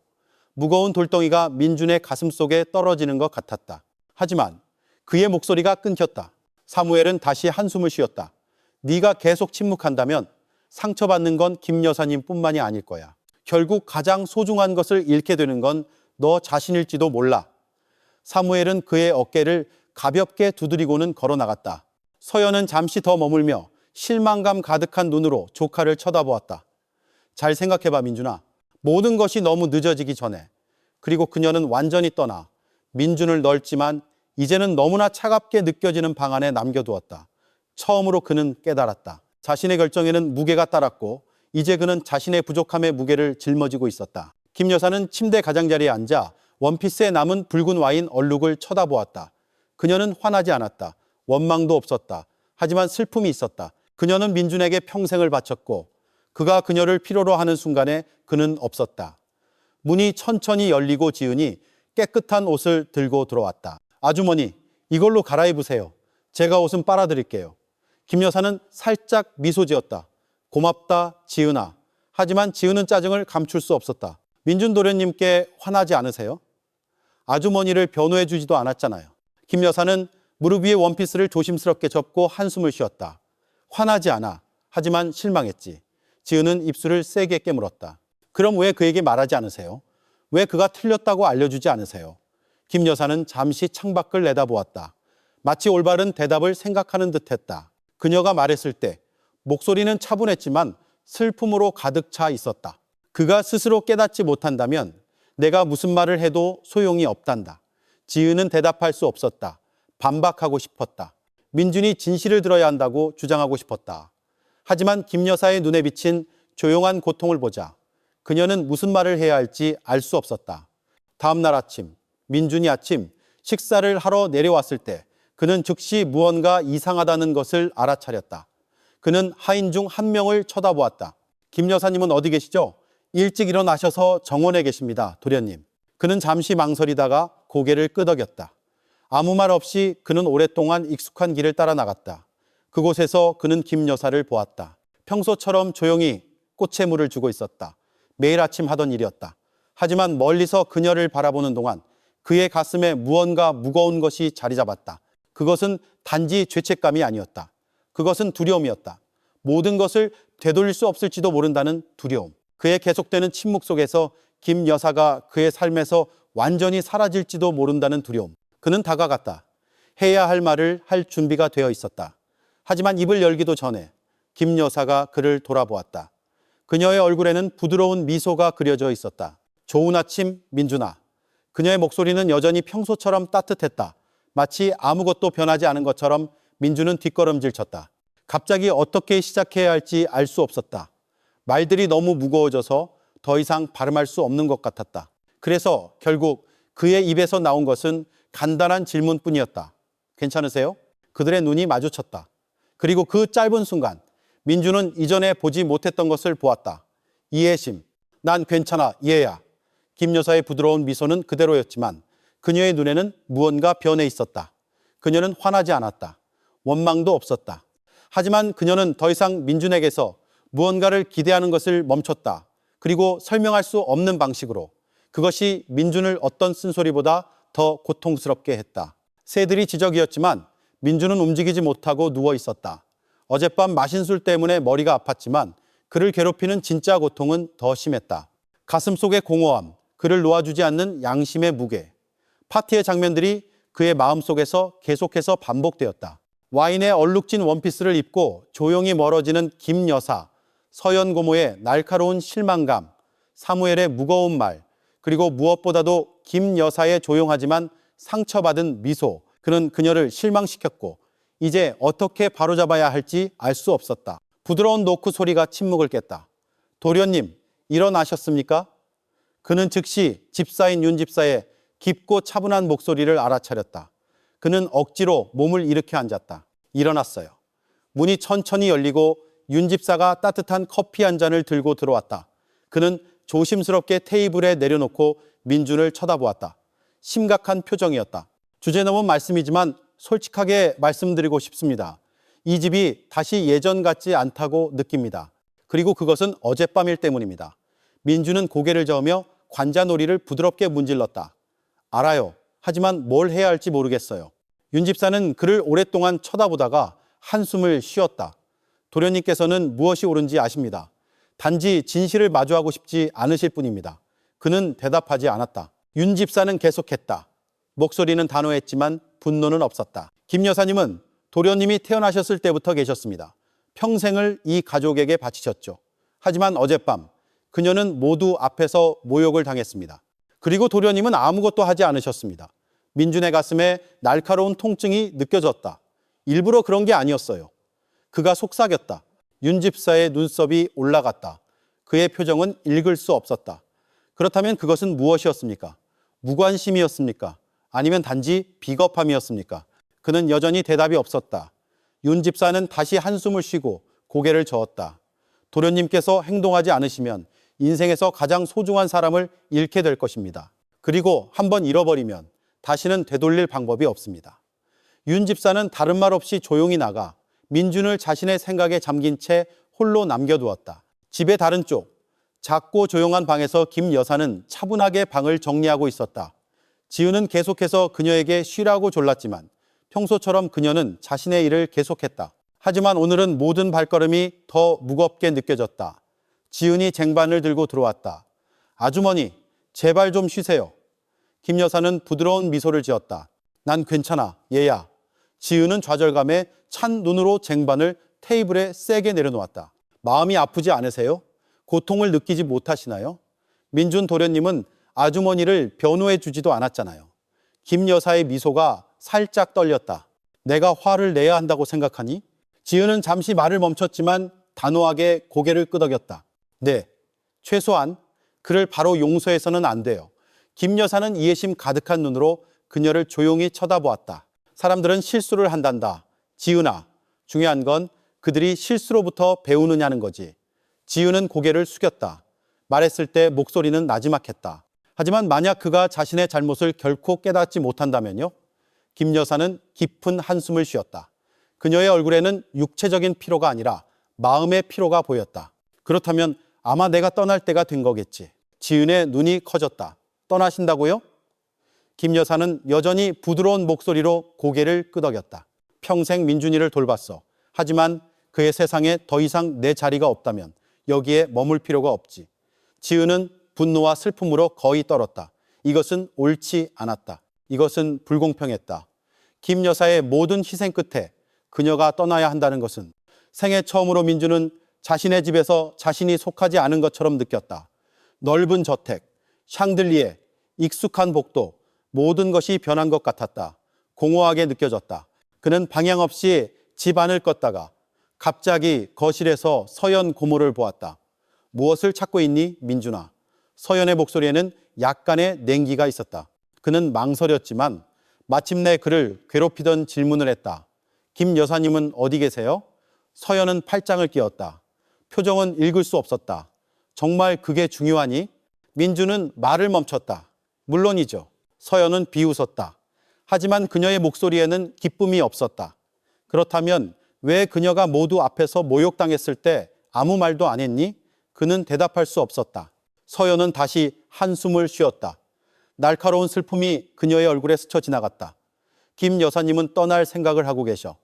무거운 돌덩이가 민준의 가슴 속에 떨어지는 것 같았다. 하지만 그의 목소리가 끊겼다. 사무엘은 다시 한숨을 쉬었다. 네가 계속 침묵한다면 상처받는 건 김 여사님뿐만이 아닐 거야. 결국 가장 소중한 것을 잃게 되는 건 너 자신일지도 몰라. 사무엘은 그의 어깨를 가볍게 두드리고는 걸어 나갔다. 서연은 잠시 더 머물며 실망감 가득한 눈으로 조카를 쳐다보았다. 잘 생각해봐, 민준아. 모든 것이 너무 늦어지기 전에. 그리고 그녀는 완전히 떠나 민준을 넓지만 이제는 너무나 차갑게 느껴지는 방 안에 남겨두었다. 처음으로 그는 깨달았다. 자신의 결정에는 무게가 따랐고 이제 그는 자신의 부족함의 무게를 짊어지고 있었다. 김 여사는 침대 가장자리에 앉아 원피스에 남은 붉은 와인 얼룩을 쳐다보았다. 그녀는 화나지 않았다. 원망도 없었다. 하지만 슬픔이 있었다. 그녀는 민준에게 평생을 바쳤고 그가 그녀를 필요로 하는 순간에 그는 없었다. 문이 천천히 열리고 지은이 깨끗한 옷을 들고 들어왔다. 아주머니, 이걸로 갈아입으세요. 제가 옷은 빨아드릴게요. 김 여사는 살짝 미소 지었다. 고맙다, 지은아. 하지만 지은은 짜증을 감출 수 없었다. 민준 도련님께 화나지 않으세요? 아주머니를 변호해 주지도 않았잖아요. 김 여사는 무릎 위에 원피스를 조심스럽게 접고 한숨을 쉬었다. 화나지 않아. 하지만 실망했지. 지은은 입술을 세게 깨물었다. 그럼 왜 그에게 말하지 않으세요? 왜 그가 틀렸다고 알려주지 않으세요? 김 여사는 잠시 창밖을 내다보았다. 마치 올바른 대답을 생각하는 듯했다. 그녀가 말했을 때 목소리는 차분했지만 슬픔으로 가득 차 있었다. 그가 스스로 깨닫지 못한다면 내가 무슨 말을 해도 소용이 없단다. 지은은 대답할 수 없었다. 반박하고 싶었다. 민준이 진실을 들어야 한다고 주장하고 싶었다. 하지만 김 여사의 눈에 비친 조용한 고통을 보자 그녀는 무슨 말을 해야 할지 알 수 없었다. 다음 날 아침, 민준이 아침 식사를 하러 내려왔을 때 그는 즉시 무언가 이상하다는 것을 알아차렸다. 그는 하인 중 한 명을 쳐다보았다. 김 여사님은 어디 계시죠? 일찍 일어나셔서 정원에 계십니다, 도련님. 그는 잠시 망설이다가 고개를 끄덕였다. 아무 말 없이 그는 오랫동안 익숙한 길을 따라 나갔다. 그곳에서 그는 김 여사를 보았다. 평소처럼 조용히 꽃에 물을 주고 있었다. 매일 아침 하던 일이었다. 하지만 멀리서 그녀를 바라보는 동안 그의 가슴에 무언가 무거운 것이 자리 잡았다. 그것은 단지 죄책감이 아니었다. 그것은 두려움이었다. 모든 것을 되돌릴 수 없을지도 모른다는 두려움. 그의 계속되는 침묵 속에서 김 여사가 그의 삶에서 완전히 사라질지도 모른다는 두려움. 그는 다가갔다. 해야 할 말을 할 준비가 되어 있었다. 하지만 입을 열기도 전에 김 여사가 그를 돌아보았다. 그녀의 얼굴에는 부드러운 미소가 그려져 있었다. 좋은 아침, 민준아. 그녀의 목소리는 여전히 평소처럼 따뜻했다. 마치 아무것도 변하지 않은 것처럼 민준은 뒷걸음질 쳤다. 갑자기 어떻게 시작해야 할지 알 수 없었다. 말들이 너무 무거워져서 더 이상 발음할 수 없는 것 같았다. 그래서 결국 그의 입에서 나온 것은 간단한 질문뿐이었다. 괜찮으세요? 그들의 눈이 마주쳤다. 그리고 그 짧은 순간 민준은 이전에 보지 못했던 것을 보았다. 이해심. 난 괜찮아, 얘야. 김 여사의 부드러운 미소는 그대로였지만 그녀의 눈에는 무언가 변해 있었다. 그녀는 화나지 않았다. 원망도 없었다. 하지만 그녀는 더 이상 민준에게서 무언가를 기대하는 것을 멈췄다. 그리고 설명할 수 없는 방식으로 그것이 민준을 어떤 쓴소리보다 더 고통스럽게 했다. 새들이 지적이었지만 민준은 움직이지 못하고 누워 있었다. 어젯밤 마신 술 때문에 머리가 아팠지만 그를 괴롭히는 진짜 고통은 더 심했다. 가슴속의 공허함, 그를 놓아주지 않는 양심의 무게. 파티의 장면들이 그의 마음속에서 계속해서 반복되었다. 와인에 얼룩진 원피스를 입고 조용히 멀어지는 김 여사, 서연 고모의 날카로운 실망감, 사무엘의 무거운 말, 그리고 무엇보다도 김 여사의 조용하지만 상처받은 미소. 그는 그녀를 실망시켰고 이제 어떻게 바로잡아야 할지 알 수 없었다. 부드러운 노크 소리가 침묵을 깼다. 도련님, 일어나셨습니까? 그는 즉시 집사인 윤 집사의 깊고 차분한 목소리를 알아차렸다. 그는 억지로 몸을 일으켜 앉았다. 일어났어요. 문이 천천히 열리고 윤 집사가 따뜻한 커피 한 잔을 들고 들어왔다. 그는 조심스럽게 테이블에 내려놓고 민준을 쳐다보았다. 심각한 표정이었다. 주제 넘은 말씀이지만 솔직하게 말씀드리고 싶습니다. 이 집이 다시 예전 같지 않다고 느낍니다. 그리고 그것은 어젯밤일 때문입니다. 민준은 고개를 저으며 관자놀이를 부드럽게 문질렀다. 알아요. 하지만 뭘 해야 할지 모르겠어요. 윤 집사는 그를 오랫동안 쳐다보다가 한숨을 쉬었다. 도련님께서는 무엇이 옳은지 아십니다. 단지 진실을 마주하고 싶지 않으실 뿐입니다. 그는 대답하지 않았다. 윤 집사는 계속했다. 목소리는 단호했지만 분노는 없었다. 김 여사님은 도련님이 태어나셨을 때부터 계셨습니다. 평생을 이 가족에게 바치셨죠. 하지만 어젯밤 그녀는 모두 앞에서 모욕을 당했습니다. 그리고 도련님은 아무것도 하지 않으셨습니다. 민준의 가슴에 날카로운 통증이 느껴졌다. 일부러 그런 게 아니었어요. 그가 속삭였다. 윤 집사의 눈썹이 올라갔다. 그의 표정은 읽을 수 없었다. 그렇다면 그것은 무엇이었습니까? 무관심이었습니까? 아니면 단지 비겁함이었습니까? 그는 여전히 대답이 없었다. 윤 집사는 다시 한숨을 쉬고 고개를 저었다. 도련님께서 행동하지 않으시면 인생에서 가장 소중한 사람을 잃게 될 것입니다. 그리고 한번 잃어버리면 다시는 되돌릴 방법이 없습니다. 윤 집사는 다른 말 없이 조용히 나가 민준을 자신의 생각에 잠긴 채 홀로 남겨두었다. 집의 다른 쪽, 작고 조용한 방에서 김 여사는 차분하게 방을 정리하고 있었다. 지은은 계속해서 그녀에게 쉬라고 졸랐지만 평소처럼 그녀는 자신의 일을 계속했다. 하지만 오늘은 모든 발걸음이 더 무겁게 느껴졌다. 지은이 쟁반을 들고 들어왔다. 아주머니, 제발 좀 쉬세요. 김 여사는 부드러운 미소를 지었다. 난 괜찮아, 얘야. 지은은 좌절감에 찬 눈으로 쟁반을 테이블에 세게 내려놓았다. 마음이 아프지 않으세요? 고통을 느끼지 못하시나요? 민준 도련님은 아주머니를 변호해 주지도 않았잖아요. 김 여사의 미소가 살짝 떨렸다. 내가 화를 내야 한다고 생각하니? 지은은 잠시 말을 멈췄지만 단호하게 고개를 끄덕였다. 네, 최소한 그를 바로 용서해서는 안 돼요. 김 여사는 이해심 가득한 눈으로 그녀를 조용히 쳐다보았다. 사람들은 실수를 한단다. 지은아, 중요한 건 그들이 실수로부터 배우느냐는 거지. 지은은 고개를 숙였다. 말했을 때 목소리는 나지막했다. 하지만 만약 그가 자신의 잘못을 결코 깨닫지 못한다면요? 김 여사는 깊은 한숨을 쉬었다. 그녀의 얼굴에는 육체적인 피로가 아니라 마음의 피로가 보였다. 그렇다면 아마 내가 떠날 때가 된 거겠지. 지은의 눈이 커졌다. 떠나신다고요? 김 여사는 여전히 부드러운 목소리로 고개를 끄덕였다. 평생 민준이를 돌봤어. 하지만 그의 세상에 더 이상 내 자리가 없다면 여기에 머물 필요가 없지. 지은은 분노와 슬픔으로 거의 떨었다. 이것은 옳지 않았다. 이것은 불공평했다. 김 여사의 모든 희생 끝에 그녀가 떠나야 한다는 것은 생애 처음으로 민준은 자신의 집에서 자신이 속하지 않은 것처럼 느꼈다. 넓은 저택, 샹들리에, 익숙한 복도, 모든 것이 변한 것 같았다. 공허하게 느껴졌다. 그는 방향 없이 집 안을 걷다가 갑자기 거실에서 서연 고모를 보았다. 무엇을 찾고 있니, 민준아? 서연의 목소리에는 약간의 냉기가 있었다. 그는 망설였지만 마침내 그를 괴롭히던 질문을 했다. 김 여사님은 어디 계세요? 서연은 팔짱을 끼었다. 표정은 읽을 수 없었다. 정말 그게 중요하니? 민준은 말을 멈췄다. 물론이죠. 서연은 비웃었다. 하지만 그녀의 목소리에는 기쁨이 없었다. 그렇다면 왜 그녀가 모두 앞에서 모욕당했을 때 아무 말도 안 했니? 그는 대답할 수 없었다. 서연은 다시 한숨을 쉬었다. 날카로운 슬픔이 그녀의 얼굴에 스쳐 지나갔다. 김 여사님은 떠날 생각을 하고 계셔.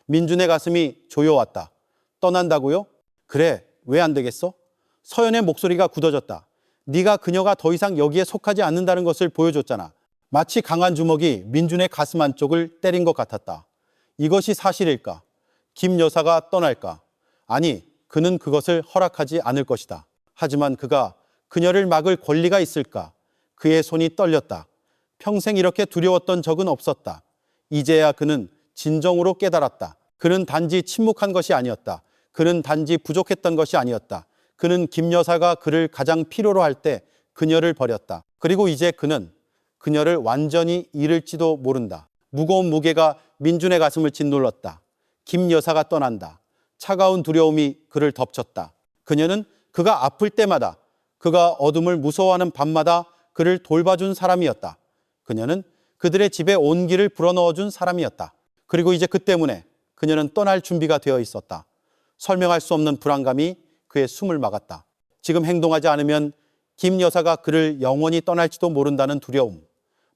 민준의 가슴이 조여왔다. 떠난다고요? 그래, 왜 안 되겠어? 서연의 목소리가 굳어졌다. 네가 그녀가 더 이상 여기에 속하지 않는다는 것을 보여줬잖아. 마치 강한 주먹이 민준의 가슴 한쪽을 때린 것 같았다. 이것이 사실일까? 김 여사가 떠날까? 아니, 그는 그것을 허락하지 않을 것이다. 하지만 그가 그녀를 막을 권리가 있을까? 그의 손이 떨렸다. 평생 이렇게 두려웠던 적은 없었다. 이제야 그는 진정으로 깨달았다. 그는 단지 침묵한 것이 아니었다. 그는 단지 부족했던 것이 아니었다. 그는 김 여사가 그를 가장 필요로 할 때 그녀를 버렸다. 그리고 이제 그는 그녀를 완전히 잃을지도 모른다. 무거운 무게가 민준의 가슴을 짓눌렀다. 김 여사가 떠난다. 차가운 두려움이 그를 덮쳤다. 그녀는 그가 아플 때마다, 그가 어둠을 무서워하는 밤마다 그를 돌봐준 사람이었다. 그녀는 그들의 집에 온기를 불어넣어준 사람이었다. 그리고 이제 그 때문에 그녀는 떠날 준비가 되어 있었다. 설명할 수 없는 불안감이 그의 숨을 막았다. 지금 행동하지 않으면 김 여사가 그를 영원히 떠날지도 모른다는 두려움.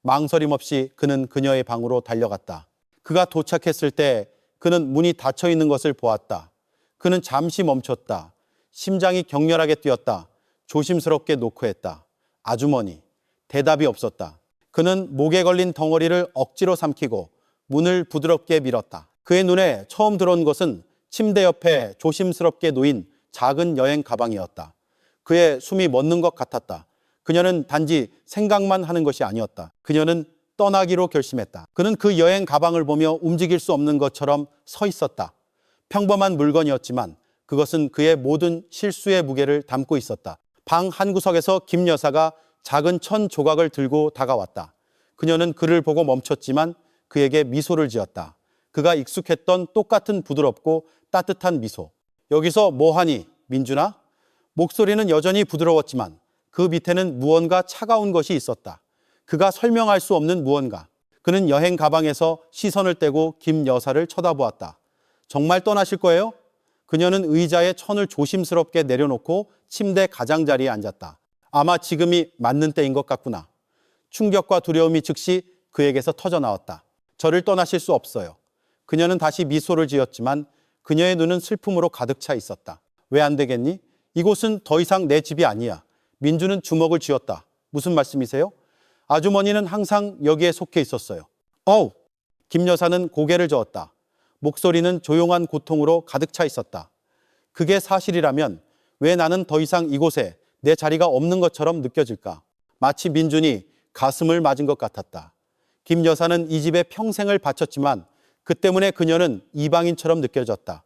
망설임 없이 그는 그녀의 방으로 달려갔다. 그가 도착했을 때 그는 문이 닫혀 있는 것을 보았다. 그는 잠시 멈췄다. 심장이 격렬하게 뛰었다. 조심스럽게 노크했다. 아주머니. 대답이 없었다. 그는 목에 걸린 덩어리를 억지로 삼키고 문을 부드럽게 밀었다. 그의 눈에 처음 들어온 것은 침대 옆에 조심스럽게 놓인 작은 여행 가방이었다. 그의 숨이 멎는 것 같았다. 그녀는 단지 생각만 하는 것이 아니었다. 그녀는 떠나기로 결심했다. 그는 그 여행 가방을 보며 움직일 수 없는 것처럼 서 있었다. 평범한 물건이었지만 그것은 그의 모든 실수의 무게를 담고 있었다. 방 한 구석에서 김 여사가 작은 천 조각을 들고 다가왔다. 그녀는 그를 보고 멈췄지만 그에게 미소를 지었다. 그가 익숙했던 똑같은 부드럽고 따뜻한 미소. 여기서 뭐하니? 민준아? 목소리는 여전히 부드러웠지만 그 밑에는 무언가 차가운 것이 있었다. 그가 설명할 수 없는 무언가. 그는 여행 가방에서 시선을 떼고 김 여사를 쳐다보았다. 정말 떠나실 거예요? 그녀는 의자에 천을 조심스럽게 내려놓고 침대 가장자리에 앉았다. 아마 지금이 맞는 때인 것 같구나. 충격과 두려움이 즉시 그에게서 터져나왔다. 저를 떠나실 수 없어요. 그녀는 다시 미소를 지었지만 그녀의 눈은 슬픔으로 가득 차 있었다. 왜 안 되겠니? 이곳은 더 이상 내 집이 아니야. 민주는 주먹을 쥐었다. 무슨 말씀이세요? 아주머니는 항상 여기에 속해 있었어요. 어우! 김 여사는 고개를 저었다. 목소리는 조용한 고통으로 가득 차 있었다. 그게 사실이라면 왜 나는 더 이상 이곳에 내 자리가 없는 것처럼 느껴질까? 마치 민준이 가슴을 맞은 것 같았다. 김 여사는 이 집에 평생을 바쳤지만 그 때문에 그녀는 이방인처럼 느껴졌다.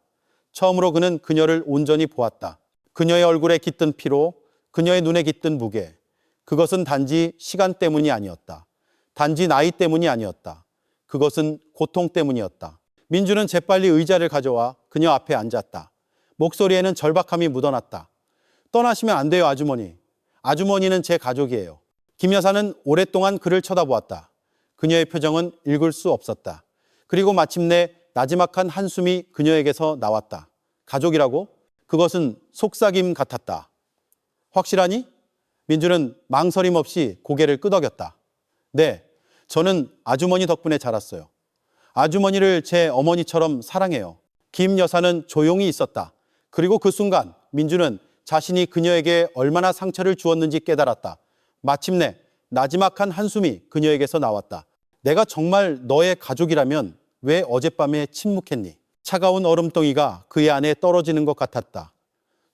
처음으로 그는 그녀를 온전히 보았다. 그녀의 얼굴에 깃든 피로, 그녀의 눈에 깃든 무게. 그것은 단지 시간 때문이 아니었다. 단지 나이 때문이 아니었다. 그것은 고통 때문이었다. 민주는 재빨리 의자를 가져와 그녀 앞에 앉았다. 목소리에는 절박함이 묻어났다. 떠나시면 안 돼요, 아주머니. 아주머니는 제 가족이에요. 김 여사는 오랫동안 그를 쳐다보았다. 그녀의 표정은 읽을 수 없었다. 그리고 마침내 나지막한 한숨이 그녀에게서 나왔다. 가족이라고? 그것은 속삭임 같았다. 확실하니? 민주는 망설임 없이 고개를 끄덕였다. 네, 저는 아주머니 덕분에 자랐어요. 아주머니를 제 어머니처럼 사랑해요. 김 여사는 조용히 있었다. 그리고 그 순간 민주는 자신이 그녀에게 얼마나 상처를 주었는지 깨달았다. 마침내 나지막한 한숨이 그녀에게서 나왔다. 내가 정말 너의 가족이라면 왜 어젯밤에 침묵했니? 차가운 얼음덩이가 그의 안에 떨어지는 것 같았다.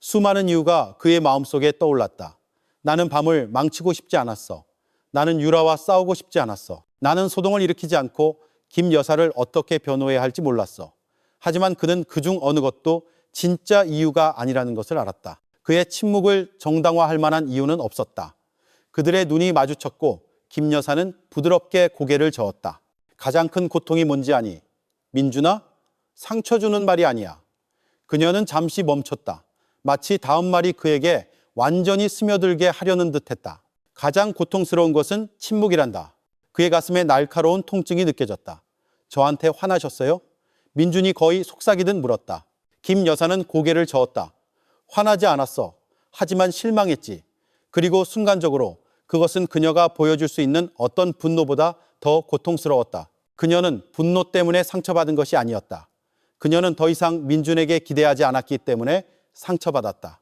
수많은 이유가 그의 마음속에 떠올랐다. 나는 밤을 망치고 싶지 않았어. 나는 유라와 싸우고 싶지 않았어. 나는 소동을 일으키지 않고 김 여사를 어떻게 변호해야 할지 몰랐어. 하지만 그는 그중 어느 것도 진짜 이유가 아니라는 것을 알았다. 그의 침묵을 정당화할 만한 이유는 없었다. 그들의 눈이 마주쳤고 김 여사는 부드럽게 고개를 저었다. 가장 큰 고통이 뭔지 아니? 민준아? 상처 주는 말이 아니야. 그녀는 잠시 멈췄다. 마치 다음 말이 그에게 완전히 스며들게 하려는 듯했다. 가장 고통스러운 것은 침묵이란다. 그의 가슴에 날카로운 통증이 느껴졌다. 저한테 화나셨어요? 민준이 거의 속삭이듯 물었다. 김 여사는 고개를 저었다. 화나지 않았어. 하지만 실망했지. 그리고 순간적으로 그것은 그녀가 보여줄 수 있는 어떤 분노보다 더 고통스러웠다. 그녀는 분노 때문에 상처받은 것이 아니었다. 그녀는 더 이상 민준에게 기대하지 않았기 때문에 상처받았다.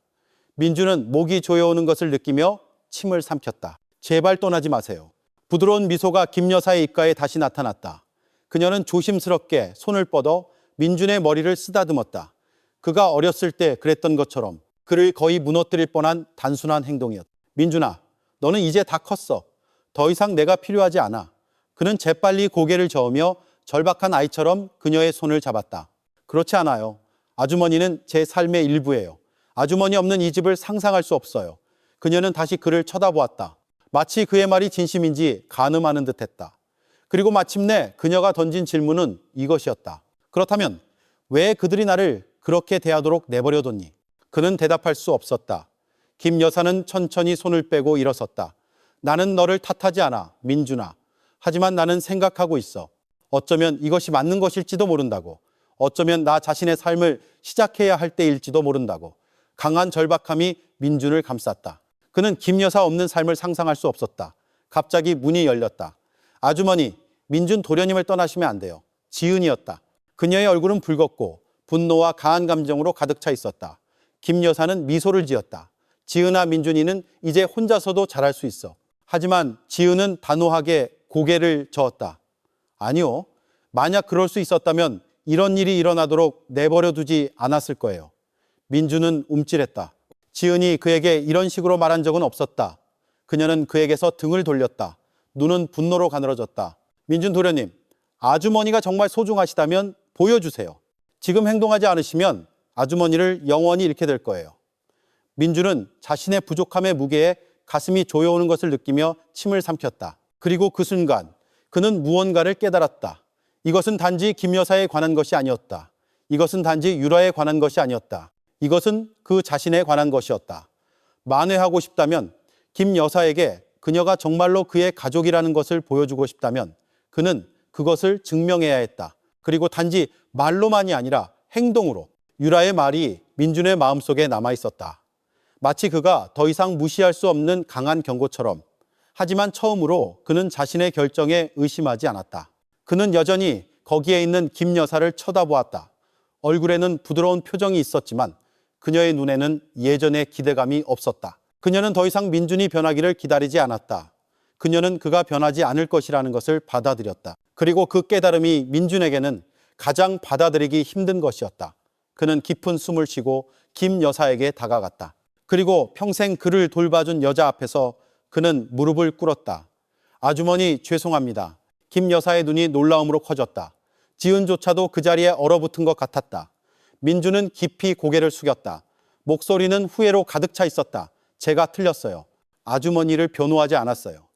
민준은 목이 조여오는 것을 느끼며 침을 삼켰다. 제발 떠나지 마세요. 부드러운 미소가 김 여사의 입가에 다시 나타났다. 그녀는 조심스럽게 손을 뻗어 민준의 머리를 쓰다듬었다. 그가 어렸을 때 그랬던 것처럼 그를 거의 무너뜨릴 뻔한 단순한 행동이었다. 민준아, 너는 이제 다 컸어. 더 이상 내가 필요하지 않아. 그는 재빨리 고개를 저으며 절박한 아이처럼 그녀의 손을 잡았다. 그렇지 않아요. 아주머니는 제 삶의 일부예요. 아주머니 없는 이 집을 상상할 수 없어요. 그녀는 다시 그를 쳐다보았다. 마치 그의 말이 진심인지 가늠하는 듯했다. 그리고 마침내 그녀가 던진 질문은 이것이었다. 그렇다면 왜 그들이 나를 그렇게 대하도록 내버려뒀니? 그는 대답할 수 없었다. 김 여사는 천천히 손을 빼고 일어섰다. 나는 너를 탓하지 않아, 민준아. 하지만 나는 생각하고 있어. 어쩌면 이것이 맞는 것일지도 모른다고. 어쩌면 나 자신의 삶을 시작해야 할 때일지도 모른다고. 강한 절박함이 민준을 감쌌다. 그는 김 여사 없는 삶을 상상할 수 없었다. 갑자기 문이 열렸다. 아주머니, 민준 도련님을 떠나시면 안 돼요. 지은이었다. 그녀의 얼굴은 붉었고 분노와 강한 감정으로 가득 차 있었다. 김 여사는 미소를 지었다. 지은아, 민준이는 이제 혼자서도 잘할 수 있어. 하지만 지은은 단호하게 고개를 저었다. 아니요. 만약 그럴 수 있었다면 이런 일이 일어나도록 내버려 두지 않았을 거예요. 민준은 움찔했다. 지은이 그에게 이런 식으로 말한 적은 없었다. 그녀는 그에게서 등을 돌렸다. 눈은 분노로 가늘어졌다. 민준 도련님, 아주머니가 정말 소중하시다면 보여주세요. 지금 행동하지 않으시면 아주머니를 영원히 잃게 될 거예요. 민준은 자신의 부족함의 무게에 가슴이 조여오는 것을 느끼며 침을 삼켰다. 그리고 그 순간 그는 무언가를 깨달았다. 이것은 단지 김 여사에 관한 것이 아니었다. 이것은 단지 유라에 관한 것이 아니었다. 이것은 그 자신에 관한 것이었다. 만회하고 싶다면, 김 여사에게 그녀가 정말로 그의 가족이라는 것을 보여주고 싶다면 그는 그것을 증명해야 했다. 그리고 단지 말로만이 아니라 행동으로. 유라의 말이 민준의 마음속에 남아 있었다. 마치 그가 더 이상 무시할 수 없는 강한 경고처럼. 하지만 처음으로 그는 자신의 결정에 의심하지 않았다. 그는 여전히 거기에 있는 김 여사를 쳐다보았다. 얼굴에는 부드러운 표정이 있었지만 그녀의 눈에는 예전의 기대감이 없었다. 그녀는 더 이상 민준이 변하기를 기다리지 않았다. 그녀는 그가 변하지 않을 것이라는 것을 받아들였다. 그리고 그 깨달음이 민준에게는 가장 받아들이기 힘든 것이었다. 그는 깊은 숨을 쉬고 김 여사에게 다가갔다. 그리고 평생 그를 돌봐준 여자 앞에서 그는 무릎을 꿇었다. 아주머니 죄송합니다. 김 여사의 눈이 놀라움으로 커졌다. 지은조차도 그 자리에 얼어붙은 것 같았다. 민준은 깊이 고개를 숙였다. 목소리는 후회로 가득 차 있었다. 제가 틀렸어요. 아주머니를 변호하지 않았어요.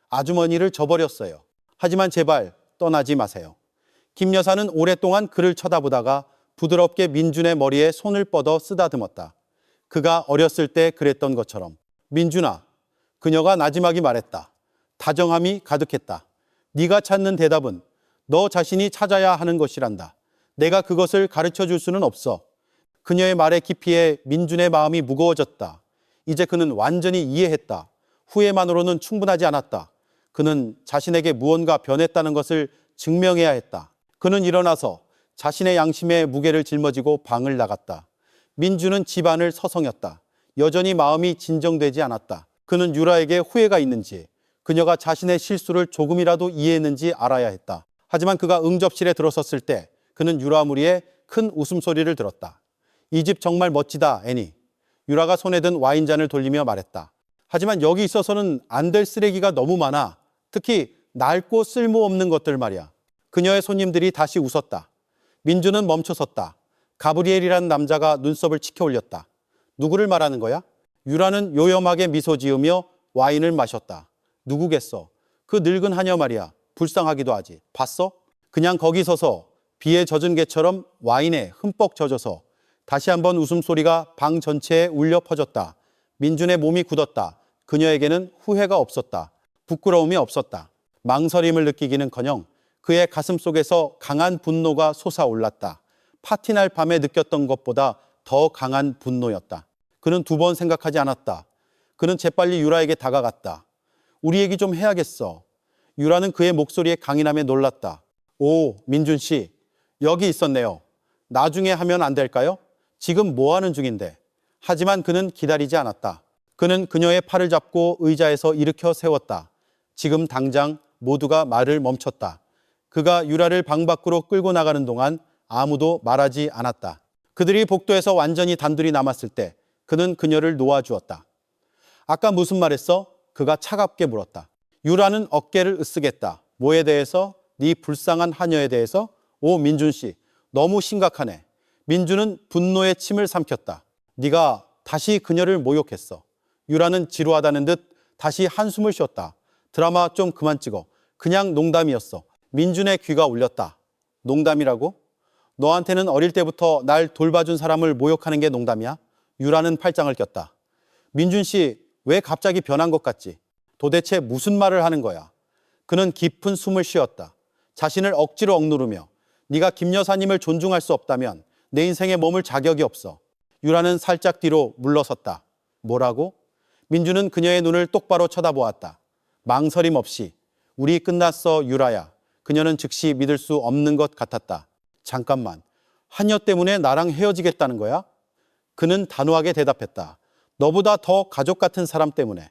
아주머니를 저버렸어요. 하지만 제발 떠나지 마세요. 김 여사는 오랫동안 그를 쳐다보다가 부드럽게 민준의 머리에 손을 뻗어 쓰다듬었다. 그가 어렸을 때 그랬던 것처럼. 민준아, 그녀가 나지막이 말했다. 다정함이 가득했다. 네가 찾는 대답은 너 자신이 찾아야 하는 것이란다. 내가 그것을 가르쳐 줄 수는 없어. 그녀의 말의 깊이에 민준의 마음이 무거워졌다. 이제 그는 완전히 이해했다. 후회만으로는 충분하지 않았다. 그는 자신에게 무언가 변했다는 것을 증명해야 했다. 그는 일어나서 자신의 양심의 무게를 짊어지고 방을 나갔다. 민준은 집안을 서성였다. 여전히 마음이 진정되지 않았다. 그는 유라에게 후회가 있는지, 그녀가 자신의 실수를 조금이라도 이해했는지 알아야 했다. 하지만 그가 응접실에 들어섰을 때 그는 유라 무리의 큰 웃음소리를 들었다. 이 집 정말 멋지다, 애니. 유라가 손에 든 와인잔을 돌리며 말했다. 하지만 여기 있어서는 안 될 쓰레기가 너무 많아. 특히 낡고 쓸모없는 것들 말이야. 그녀의 손님들이 다시 웃었다. 민준은 멈춰섰다. 가브리엘이라는 남자가 눈썹을 치켜 올렸다. 누구를 말하는 거야? 유라는 요염하게 미소 지으며 와인을 마셨다. 누구겠어? 그 늙은 하녀 말이야. 불쌍하기도 하지. 봤어? 그냥 거기 서서 비에 젖은 개처럼 와인에 흠뻑 젖어서. 다시 한번 웃음소리가 방 전체에 울려 퍼졌다. 민준의 몸이 굳었다. 그녀에게는 후회가 없었다. 부끄러움이 없었다. 망설임을 느끼기는커녕 그의 가슴 속에서 강한 분노가 솟아올랐다. 파티날 밤에 느꼈던 것보다 더 강한 분노였다. 그는 두 번 생각하지 않았다. 그는 재빨리 유라에게 다가갔다. 우리 얘기 좀 해야겠어. 유라는 그의 목소리의 강인함에 놀랐다. 오, 민준 씨, 여기 있었네요. 나중에 하면 안 될까요? 지금 뭐 하는 중인데. 하지만 그는 기다리지 않았다. 그는 그녀의 팔을 잡고 의자에서 일으켜 세웠다. 지금 당장 모두가 말을 멈췄다. 그가 유라를 방 밖으로 끌고 나가는 동안 아무도 말하지 않았다. 그들이 복도에서 완전히 단둘이 남았을 때 그는 그녀를 놓아주었다. 아까 무슨 말했어? 그가 차갑게 물었다. 유라는 어깨를 으쓱했다. 뭐에 대해서? 네 불쌍한 하녀에 대해서? 오, 민준 씨, 너무 심각하네. 민준은 분노의 침을 삼켰다. 네가 다시 그녀를 모욕했어. 유라는 지루하다는 듯 다시 한숨을 쉬었다. 드라마 좀 그만 찍어. 그냥 농담이었어. 민준의 귀가 울렸다. 농담이라고? 너한테는 어릴 때부터 날 돌봐준 사람을 모욕하는 게 농담이야? 유라는 팔짱을 꼈다. 민준 씨, 왜 갑자기 변한 것 같지? 도대체 무슨 말을 하는 거야? 그는 깊은 숨을 쉬었다. 자신을 억지로 억누르며 네가 김 여사님을 존중할 수 없다면 내 인생에 머물 자격이 없어. 유라는 살짝 뒤로 물러섰다. 뭐라고? 민준은 그녀의 눈을 똑바로 쳐다보았다. 망설임 없이. 우리 끝났어, 유라야. 그녀는 즉시 믿을 수 없는 것 같았다. 잠깐만, 하녀 때문에 나랑 헤어지겠다는 거야? 그는 단호하게 대답했다. 너보다 더 가족 같은 사람 때문에.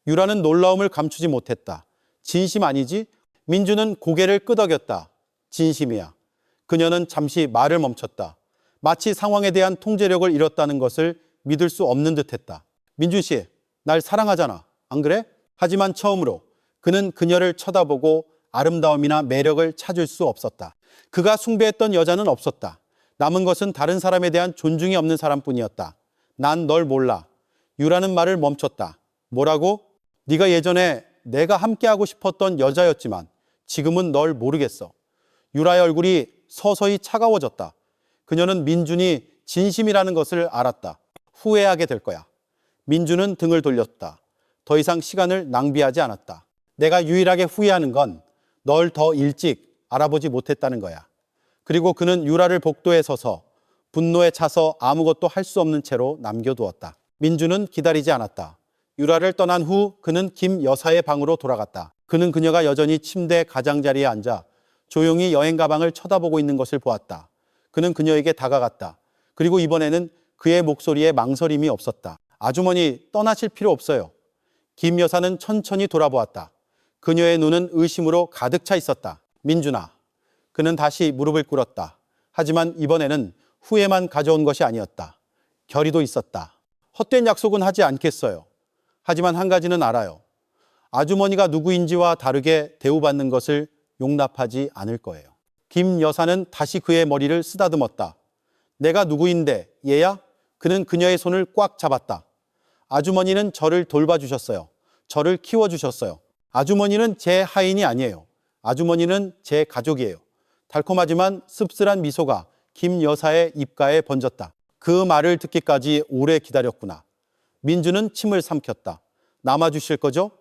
유라는 놀라움을 감추지 못했다. 진심 아니지? 민준은 고개를 끄덕였다. 진심이야. 그녀는 잠시 말을 멈췄다. 마치 상황에 대한 통제력을 잃었다는 것을 믿을 수 없는 듯했다. 민준 씨, 날 사랑하잖아. 안 그래? 하지만 처음으로 그는 그녀를 쳐다보고 아름다움이나 매력을 찾을 수 없었다. 그가 숭배했던 여자는 없었다. 남은 것은 다른 사람에 대한 존중이 없는 사람뿐이었다. 난 널 몰라. 유라는 말을 멈췄다. 뭐라고? 네가 예전에 내가 함께하고 싶었던 여자였지만 지금은 널 모르겠어. 유라의 얼굴이 서서히 차가워졌다. 그녀는 민준이 진심이라는 것을 알았다. 후회하게 될 거야. 민주는 등을 돌렸다. 더 이상 시간을 낭비하지 않았다. 내가 유일하게 후회하는 건 널 더 일찍 알아보지 못했다는 거야. 그리고 그는 유라를 복도에 서서 분노에 차서 아무것도 할 수 없는 채로 남겨두었다. 민주는 기다리지 않았다. 유라를 떠난 후 그는 김 여사의 방으로 돌아갔다. 그는 그녀가 여전히 침대 가장자리에 앉아 조용히 여행 가방을 쳐다보고 있는 것을 보았다. 그는 그녀에게 다가갔다. 그리고 이번에는 그의 목소리에 망설임이 없었다. 아주머니, 떠나실 필요 없어요. 김 여사는 천천히 돌아보았다. 그녀의 눈은 의심으로 가득 차 있었다. 민준아. 그는 다시 무릎을 꿇었다. 하지만 이번에는 후회만 가져온 것이 아니었다. 결의도 있었다. 헛된 약속은 하지 않겠어요. 하지만 한 가지는 알아요. 아주머니가 누구인지와 다르게 대우받는 것을 용납하지 않을 거예요. 김 여사는 다시 그의 머리를 쓰다듬었다. 내가 누구인데, 얘야? 그는 그녀의 손을 꽉 잡았다. 아주머니는 저를 돌봐주셨어요. 저를 키워주셨어요. 아주머니는 제 하인이 아니에요. 아주머니는 제 가족이에요. 달콤하지만 씁쓸한 미소가 김 여사의 입가에 번졌다. 그 말을 듣기까지 오래 기다렸구나. 민주는 침을 삼켰다. 남아주실 거죠?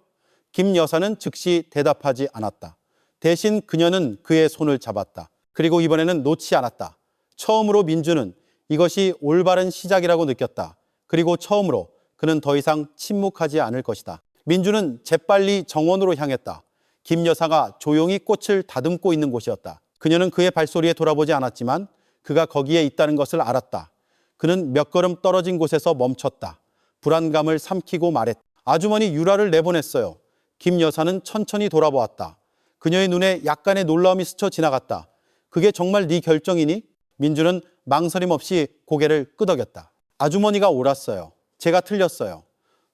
김 여사는 즉시 대답하지 않았다. 대신 그녀는 그의 손을 잡았다. 그리고 이번에는 놓지 않았다. 처음으로 민주는 이것이 올바른 시작이라고 느꼈다. 그리고 처음으로 그는 더 이상 침묵하지 않을 것이다. 민주는 재빨리 정원으로 향했다. 김 여사가 조용히 꽃을 다듬고 있는 곳이었다. 그녀는 그의 발소리에 돌아보지 않았지만 그가 거기에 있다는 것을 알았다. 그는 몇 걸음 떨어진 곳에서 멈췄다. 불안감을 삼키고 말했다. 아주머니 유라를 내보냈어요. 김 여사는 천천히 돌아보았다. 그녀의 눈에 약간의 놀라움이 스쳐 지나갔다. 그게 정말 네 결정이니? 민주는 망설임 없이 고개를 끄덕였다. 아주머니가 옳았어요. 제가 틀렸어요.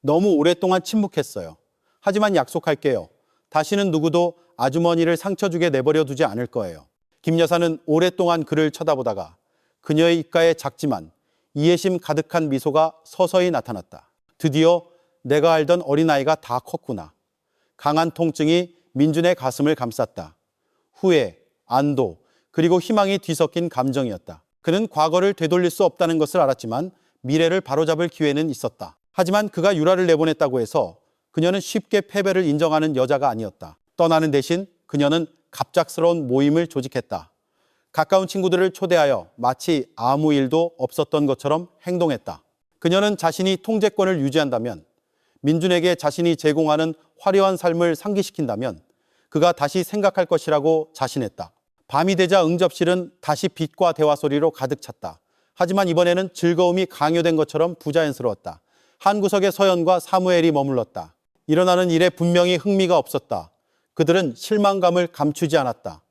너무 오랫동안 침묵했어요. 하지만 약속할게요. 다시는 누구도 아주머니를 상처 주게 내버려 두지 않을 거예요. 김 여사는 오랫동안 그를 쳐다보다가 그녀의 입가에 작지만 이해심 가득한 미소가 서서히 나타났다. 드디어 내가 알던 어린아이가 다 컸구나. 강한 통증이 민준의 가슴을 감쌌다. 후회, 안도, 그리고 희망이 뒤섞인 감정이었다. 그는 과거를 되돌릴 수 없다는 것을 알았지만 미래를 바로잡을 기회는 있었다. 하지만 그가 유라를 내보냈다고 해서 그녀는 쉽게 패배를 인정하는 여자가 아니었다. 떠나는 대신 그녀는 갑작스러운 모임을 조직했다. 가까운 친구들을 초대하여 마치 아무 일도 없었던 것처럼 행동했다. 그녀는 자신이 통제권을 유지한다면, 민준에게 자신이 제공하는 화려한 삶을 상기시킨다면 그가 다시 생각할 것이라고 자신했다. 밤이 되자 응접실은 다시 빛과 대화 소리로 가득 찼다. 하지만 이번에는 즐거움이 강요된 것처럼 부자연스러웠다. 한 구석에 서연과 사무엘이 머물렀다. 일어나는 일에 분명히 흥미가 없었다. 그들은 실망감을 감추지 않았다.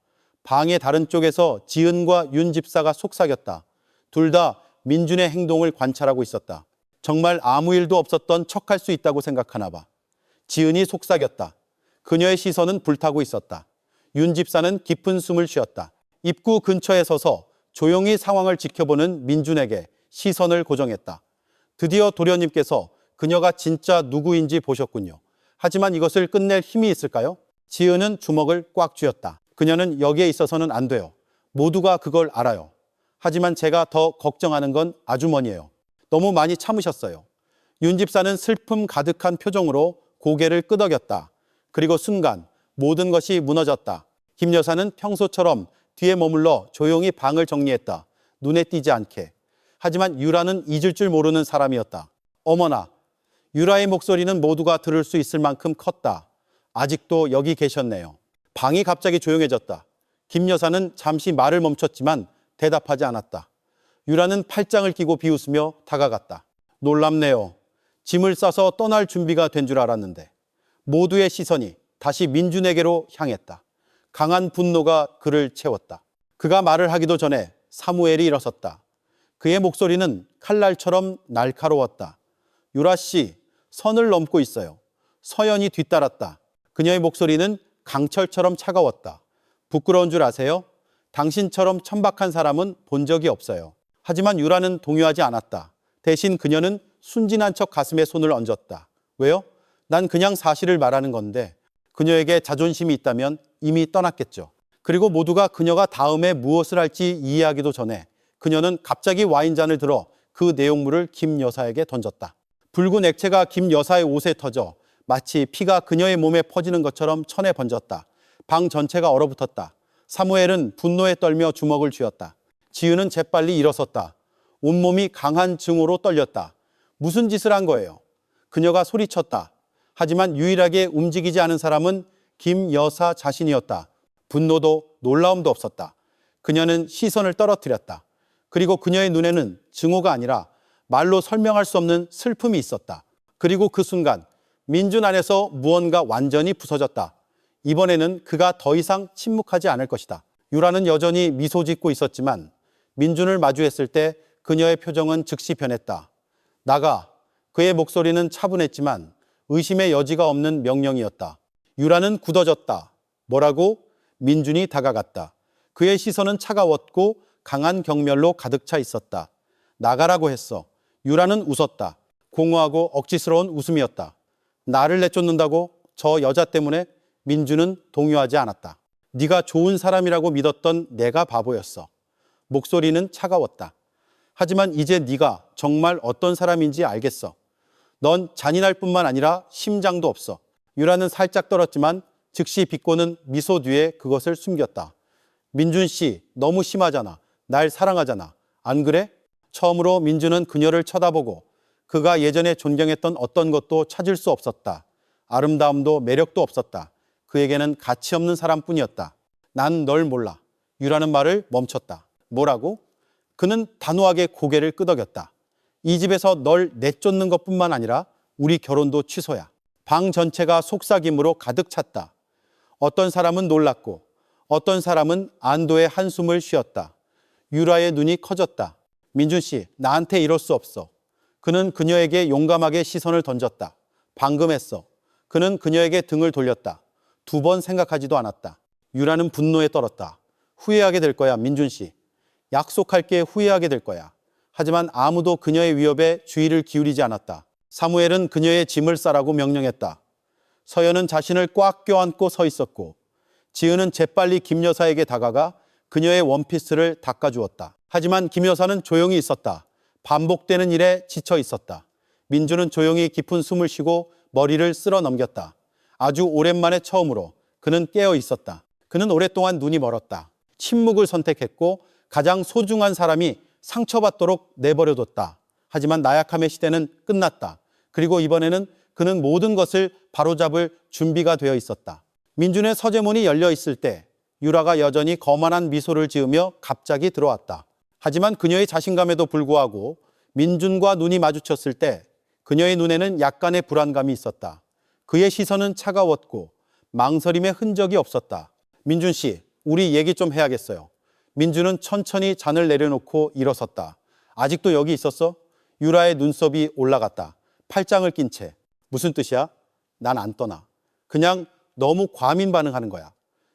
방의 다른 쪽에서 지은과 윤 집사가 속삭였다. 둘 다 민준의 행동을 관찰하고 있었다. 정말 아무 일도 없었던 척할 수 있다고 생각하나 봐. 지은이 속삭였다. 그녀의 시선은 불타고 있었다. 윤 집사는 깊은 숨을 쉬었다. 입구 근처에 서서 조용히 상황을 지켜보는 민준에게 시선을 고정했다. 드디어 도련님께서 그녀가 진짜 누구인지 보셨군요. 하지만 이것을 끝낼 힘이 있을까요? 지은은 주먹을 꽉 쥐었다. 그녀는 여기에 있어서는 안 돼요. 모두가 그걸 알아요. 하지만 제가 더 걱정하는 건 아주머니예요. 너무 많이 참으셨어요. 윤 집사는 슬픔 가득한 표정으로 고개를 끄덕였다. 그리고 순간 모든 것이 무너졌다. 김 여사는 평소처럼 뒤에 머물러 조용히 방을 정리했다. 눈에 띄지 않게. 하지만 유라는 잊을 줄 모르는 사람이었다. 어머나, 유라의 목소리는 모두가 들을 수 있을 만큼 컸다. 아직도 여기 계셨네요. 방이 갑자기 조용해졌다. 김 여사는 잠시 말을 멈췄지만 대답하지 않았다. 유라는 팔짱을 끼고 비웃으며 다가갔다. 놀랍네요. 짐을 싸서 떠날 준비가 된 줄 알았는데. 모두의 시선이 다시 민준에게로 향했다. 강한 분노가 그를 채웠다. 그가 말을 하기도 전에 사무엘이 일어섰다. 그의 목소리는 칼날처럼 날카로웠다. 유라 씨, 선을 넘고 있어요. 서연이 뒤따랐다. 그녀의 목소리는 강철처럼 차가웠다. 부끄러운 줄 아세요? 당신처럼 천박한 사람은 본 적이 없어요. 하지만 유라는 동요하지 않았다. 대신 그녀는 순진한 척 가슴에 손을 얹었다. 왜요? 난 그냥 사실을 말하는 건데. 그녀에게 자존심이 있다면 이미 떠났겠죠. 그리고 모두가 그녀가 다음에 무엇을 할지 이해하기도 전에 그녀는 갑자기 와인잔을 들어 그 내용물을 김 여사에게 던졌다. 붉은 액체가 김 여사의 옷에 터져 마치 피가 그녀의 몸에 퍼지는 것처럼 천에 번졌다. 방 전체가 얼어붙었다. 사무엘은 분노에 떨며 주먹을 쥐었다. 지은은 재빨리 일어섰다. 온몸이 강한 증오로 떨렸다. 무슨 짓을 한 거예요? 그녀가 소리쳤다. 하지만 유일하게 움직이지 않은 사람은 김 여사 자신이었다. 분노도 놀라움도 없었다. 그녀는 시선을 떨어뜨렸다. 그리고 그녀의 눈에는 증오가 아니라 말로 설명할 수 없는 슬픔이 있었다. 그리고 그 순간 민준 안에서 무언가 완전히 부서졌다. 이번에는 그가 더 이상 침묵하지 않을 것이다. 유라는 여전히 미소 짓고 있었지만 민준을 마주했을 때 그녀의 표정은 즉시 변했다. 나가. 그의 목소리는 차분했지만 의심의 여지가 없는 명령이었다. 유라는 굳어졌다. 뭐라고? 민준이 다가갔다. 그의 시선은 차가웠고 강한 경멸로 가득 차 있었다. 나가라고 했어. 유라는 웃었다. 공허하고 억지스러운 웃음이었다. 나를 내쫓는다고? 저 여자 때문에? 민준은 동요하지 않았다. 네가 좋은 사람이라고 믿었던 내가 바보였어. 목소리는 차가웠다. 하지만 이제 네가 정말 어떤 사람인지 알겠어. 넌 잔인할 뿐만 아니라 심장도 없어. 유라는 살짝 떨었지만 즉시 비꼬는 미소 뒤에 그것을 숨겼다. 민준 씨, 너무 심하잖아. 날 사랑하잖아. 안 그래? 처음으로 민준은 그녀를 쳐다보고 그가 예전에 존경했던 어떤 것도 찾을 수 없었다. 아름다움도 매력도 없었다. 그에게는 가치 없는 사람뿐이었다. 난 널 몰라. 유라는 말을 멈췄다. 뭐라고? 그는 단호하게 고개를 끄덕였다. 이 집에서 널 내쫓는 것뿐만 아니라 우리 결혼도 취소야. 방 전체가 속삭임으로 가득 찼다. 어떤 사람은 놀랐고 어떤 사람은 안도의 한숨을 쉬었다. 유라의 눈이 커졌다. 민준 씨, 나한테 이럴 수 없어. 그는 그녀에게 용감하게 시선을 던졌다. 방금 했어. 그는 그녀에게 등을 돌렸다. 2번 생각하지도 않았다. 유라는 분노에 떨었다. 후회하게 될 거야, 민준 씨. 약속할게, 후회하게 될 거야. 하지만 아무도 그녀의 위협에 주의를 기울이지 않았다. 사무엘은 그녀의 짐을 싸라고 명령했다. 서연은 자신을 꽉 껴안고 서 있었고 지은은 재빨리 김 여사에게 다가가 그녀의 원피스를 닦아주었다. 하지만 김 여사는 조용히 있었다. 반복되는 일에 지쳐 있었다. 민주는 조용히 깊은 숨을 쉬고 머리를 쓸어 넘겼다. 아주 오랜만에 처음으로 그는 깨어 있었다. 그는 오랫동안 눈이 멀었다. 침묵을 선택했고 가장 소중한 사람이 상처받도록 내버려뒀다. 하지만 나약함의 시대는 끝났다. 그리고 이번에는 그는 모든 것을 바로잡을 준비가 되어 있었다. 민준의 서재문이 열려 있을 때 유라가 여전히 거만한 미소를 지으며 갑자기 들어왔다. 하지만 그녀의 자신감에도 불구하고 민준과 눈이 마주쳤을 때 그녀의 눈에는 약간의 불안감이 있었다. 그의 시선은 차가웠고 망설임의 흔적이 없었다. 민준 씨, 우리 얘기 좀 해야겠어요. 민준은 천천히 잔을 내려놓고 일어섰다. 아직도 여기 있었어? 유라의 눈썹이 올라갔다. 팔짱을 낀 채. 무슨 뜻이야? 난 안 떠나. 그냥 너무 과민 반응하는 거야.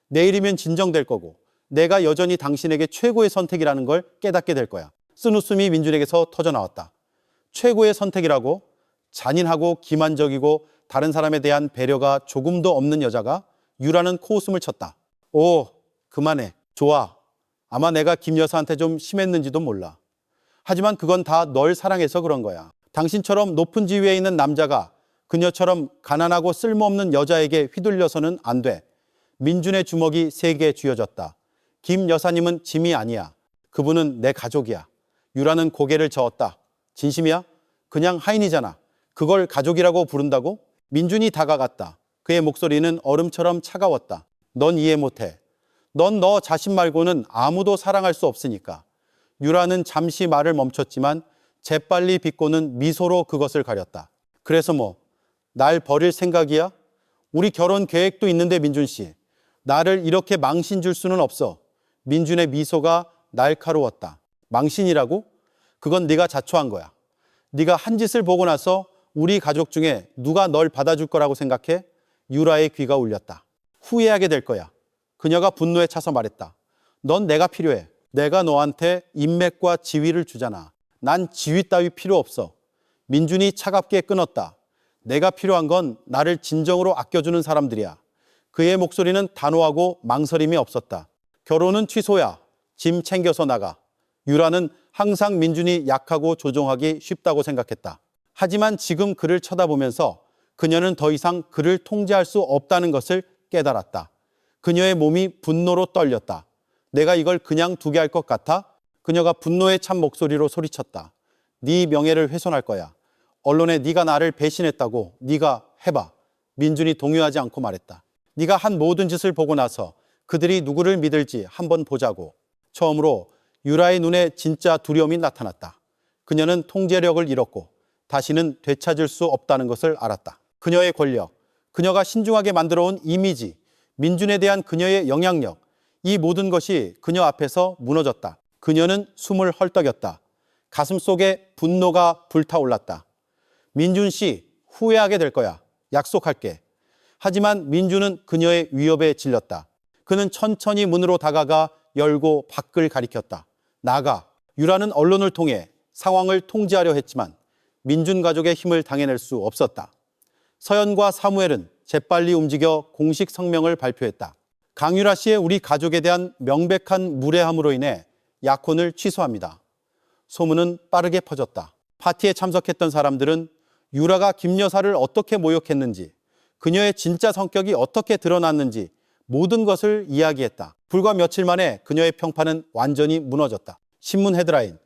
내일이면 진정될 거고 내가 여전히 당신에게 최고의 선택이라는 걸 깨닫게 될 거야. 쓴 웃음이 민준에게서 터져나왔다. 최고의 선택이라고? 잔인하고 기만적이고 다른 사람에 대한 배려가 조금도 없는 여자가? 유라는 코웃음을 쳤다. 오, 그만해. 좋아. 아마 내가 김 여사한테 좀 심했는지도 몰라. 하지만 그건 다 널 사랑해서 그런 거야. 당신처럼 높은 지위에 있는 남자가 그녀처럼 가난하고 쓸모없는 여자에게 휘둘려서는 안 돼. 민준의 주먹이 세게 쥐어졌다. 김 여사님은 짐이 아니야. 그분은 내 가족이야. 유라는 고개를 저었다. 진심이야? 그냥 하인이잖아. 그걸 가족이라고 부른다고? 민준이 다가갔다. 그의 목소리는 얼음처럼 차가웠다. 넌 이해 못해. 넌 너 자신 말고는 아무도 사랑할 수 없으니까. 유라는 잠시 말을 멈췄지만 재빨리 비꼬는 미소로 그것을 가렸다. 그래서 뭐, 날 버릴 생각이야? 우리 결혼 계획도 있는데 민준 씨. 나를 이렇게 망신 줄 수는 없어. 민준의 미소가 날카로웠다. 망신이라고? 그건 네가 자초한 거야. 네가 한 짓을 보고 나서 우리 가족 중에 누가 널 받아줄 거라고 생각해? 유라의 귀가 울렸다. 후회하게 될 거야. 그녀가 분노에 차서 말했다. 넌 내가 필요해. 내가 너한테 인맥과 지위를 주잖아. 난 지위 따위 필요 없어. 민준이 차갑게 끊었다. 내가 필요한 건 나를 진정으로 아껴주는 사람들이야. 그의 목소리는 단호하고 망설임이 없었다. 결혼은 취소야. 짐 챙겨서 나가. 유라는 항상 민준이 약하고 조종하기 쉽다고 생각했다. 하지만 지금 그를 쳐다보면서 그녀는 더 이상 그를 통제할 수 없다는 것을 깨달았다. 그녀의 몸이 분노로 떨렸다. 내가 이걸 그냥 두게 할 것 같아? 그녀가 분노에 찬 목소리로 소리쳤다. 네 명예를 훼손할 거야. 언론에 네가 나를 배신했다고 네가 해봐. 민준이 동요하지 않고 말했다. 네가 한 모든 짓을 보고 나서 그들이 누구를 믿을지 한번 보자고. 처음으로 유라의 눈에 진짜 두려움이 나타났다. 그녀는 통제력을 잃었고 다시는 되찾을 수 없다는 것을 알았다. 그녀의 권력, 그녀가 신중하게 만들어온 이미지, 민준에 대한 그녀의 영향력, 이 모든 것이 그녀 앞에서 무너졌다. 그녀는 숨을 헐떡였다. 가슴속에 분노가 불타올랐다. 민준 씨, 후회하게 될 거야. 약속할게. 하지만 민준은 그녀의 위협에 질렸다. 그는 천천히 문으로 다가가 열고 밖을 가리켰다. 나가. 유라는 언론을 통해 상황을 통제하려 했지만 민준 가족의 힘을 당해낼 수 없었다. 서연과 사무엘은 재빨리 움직여 공식 성명을 발표했다. 강유라 씨의 우리 가족에 대한 명백한 무례함으로 인해 약혼을 취소합니다. 소문은 빠르게 퍼졌다. 파티에 참석했던 사람들은 유라가 김 여사를 어떻게 모욕했는지, 그녀의 진짜 성격이 어떻게 드러났는지 모든 것을 이야기했다. 불과 며칠 만에 그녀의 평판은 완전히 무너졌다. 신문 헤드라인,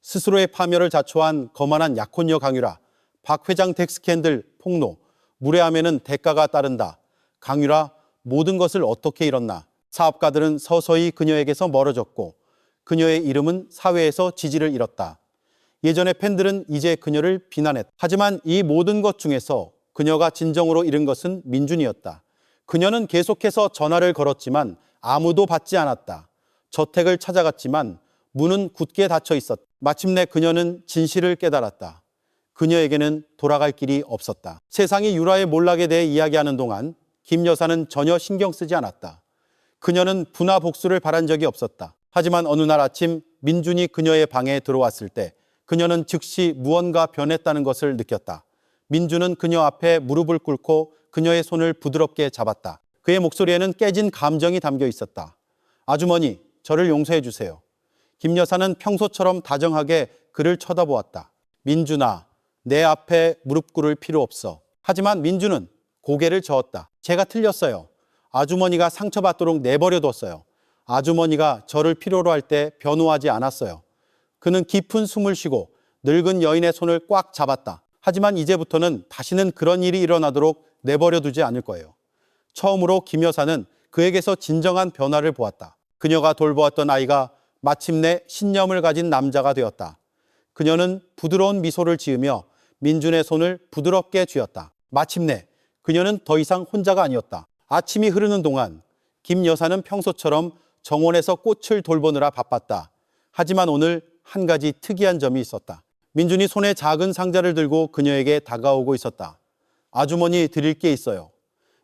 스스로의 파멸을 자초한 거만한 약혼녀 강유라, 박 회장 댁 스캔들 폭로, 무례함에는 대가가 따른다. 강유라, 모든 것을 어떻게 잃었나. 사업가들은 서서히 그녀에게서 멀어졌고 그녀의 이름은 사회에서 지지를 잃었다. 예전의 팬들은 이제 그녀를 비난했다. 하지만 이 모든 것 중에서 그녀가 진정으로 잃은 것은 민준이었다. 그녀는 계속해서 전화를 걸었지만 아무도 받지 않았다. 저택을 찾아갔지만 문은 굳게 닫혀 있었다. 마침내 그녀는 진실을 깨달았다. 그녀에게는 돌아갈 길이 없었다. 세상이 유라의 몰락에 대해 이야기하는 동안 김 여사는 전혀 신경 쓰지 않았다. 그녀는 부나 복수를 바란 적이 없었다. 하지만 어느 날 아침 민준이 그녀의 방에 들어왔을 때 그녀는 즉시 무언가 변했다는 것을 느꼈다. 민준은 그녀 앞에 무릎을 꿇고 그녀의 손을 부드럽게 잡았다. 그의 목소리에는 깨진 감정이 담겨 있었다. 아주머니, 저를 용서해 주세요. 김 여사는 평소처럼 다정하게 그를 쳐다보았다. 민준아, 내 앞에 무릎 꿇을 필요 없어. 하지만 민준은 고개를 저었다. 제가 틀렸어요. 아주머니가 상처받도록 내버려뒀어요. 아주머니가 저를 필요로 할 때 변호하지 않았어요. 그는 깊은 숨을 쉬고 늙은 여인의 손을 꽉 잡았다. 하지만 이제부터는 다시는 그런 일이 일어나도록 내버려두지 않을 거예요. 처음으로 김 여사는 그에게서 진정한 변화를 보았다. 그녀가 돌보았던 아이가 마침내 신념을 가진 남자가 되었다. 그녀는 부드러운 미소를 지으며 민준의 손을 부드럽게 쥐었다. 마침내 그녀는 더 이상 혼자가 아니었다. 아침이 흐르는 동안 김 여사는 평소처럼 정원에서 꽃을 돌보느라 바빴다. 하지만 오늘 한 가지 특이한 점이 있었다. 민준이 손에 작은 상자를 들고 그녀에게 다가오고 있었다. 아주머니 드릴 게 있어요.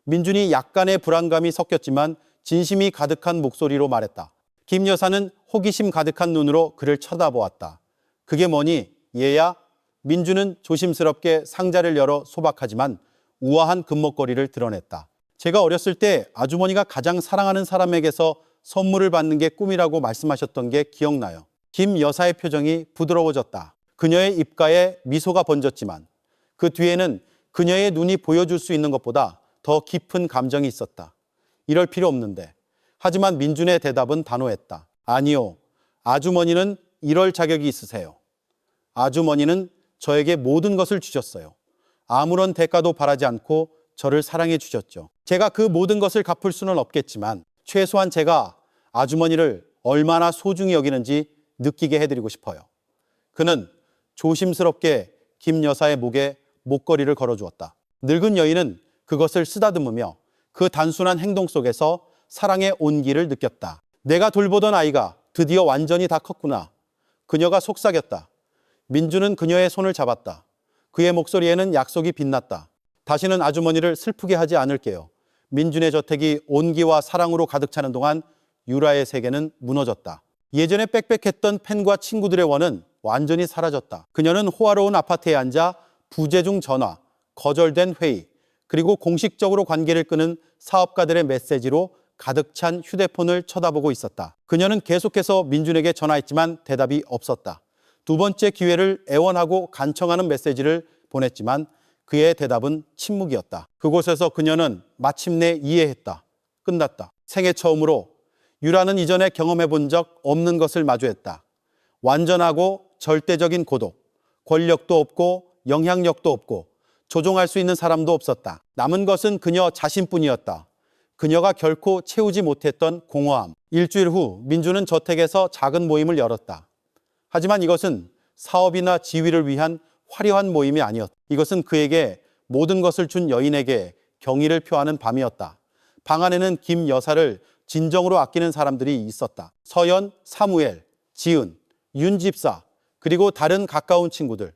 민준이 약간의 불안감이 섞였지만 진심이 가득한 목소리로 말했다. 김 여사는 호기심 가득한 눈으로 그를 쳐다보았다. 그게 뭐니? 얘야? 민준은 조심스럽게 상자를 열어 소박하지만 우아한 금목걸이를 드러냈다. 제가 어렸을 때 아주머니가 가장 사랑하는 사람에게서 선물을 받는 게 꿈이라고 말씀하셨던 게 기억나요. 김 여사의 표정이 부드러워졌다. 그녀의 입가에 미소가 번졌지만 그 뒤에는 그녀의 눈이 보여줄 수 있는 것보다 더 깊은 감정이 있었다. 이럴 필요 없는데. 하지만 민준의 대답은 단호했다. 아니요. 아주머니는 이럴 자격이 있으세요. 아주머니는 저에게 모든 것을 주셨어요. 아무런 대가도 바라지 않고 저를 사랑해 주셨죠. 제가 그 모든 것을 갚을 수는 없겠지만 최소한 제가 아주머니를 얼마나 소중히 여기는지 느끼게 해드리고 싶어요. 그는 조심스럽게 김 여사의 목에 목걸이를 걸어주었다. 늙은 여인은 그것을 쓰다듬으며 그 단순한 행동 속에서 사랑의 온기를 느꼈다. 내가 돌보던 아이가 드디어 완전히 다 컸구나. 그녀가 속삭였다. 민준은 그녀의 손을 잡았다. 그의 목소리에는 약속이 빛났다. 다시는 아주머니를 슬프게 하지 않을게요. 민준의 저택이 온기와 사랑으로 가득 차는 동안 유라의 세계는 무너졌다. 예전에 빽빽했던 팬과 친구들의 원은 완전히 사라졌다. 그녀는 호화로운 아파트에 앉아 부재 중 전화, 거절된 회의, 그리고 공식적으로 관계를 끄는 사업가들의 메시지로 가득 찬 휴대폰을 쳐다보고 있었다. 그녀는 계속해서 민준에게 전화했지만 대답이 없었다. 두 번째 기회를 애원하고 간청하는 메시지를 보냈지만 그의 대답은 침묵이었다. 그곳에서 그녀는 마침내 이해했다. 끝났다. 생애 처음으로 유라는 이전에 경험해 본 적 없는 것을 마주했다. 완전하고 절대적인 고독, 권력도 없고 영향력도 없고 조종할 수 있는 사람도 없었다. 남은 것은 그녀 자신뿐이었다. 그녀가 결코 채우지 못했던 공허함. 일주일 후 민주는 저택에서 작은 모임을 열었다. 하지만 이것은 사업이나 지위를 위한 화려한 모임이 아니었다. 이것은 그에게 모든 것을 준 여인에게 경의를 표하는 밤이었다. 방 안에는 김 여사를 진정으로 아끼는 사람들이 있었다. 서연, 사무엘, 지은, 윤 집사, 그리고 다른 가까운 친구들.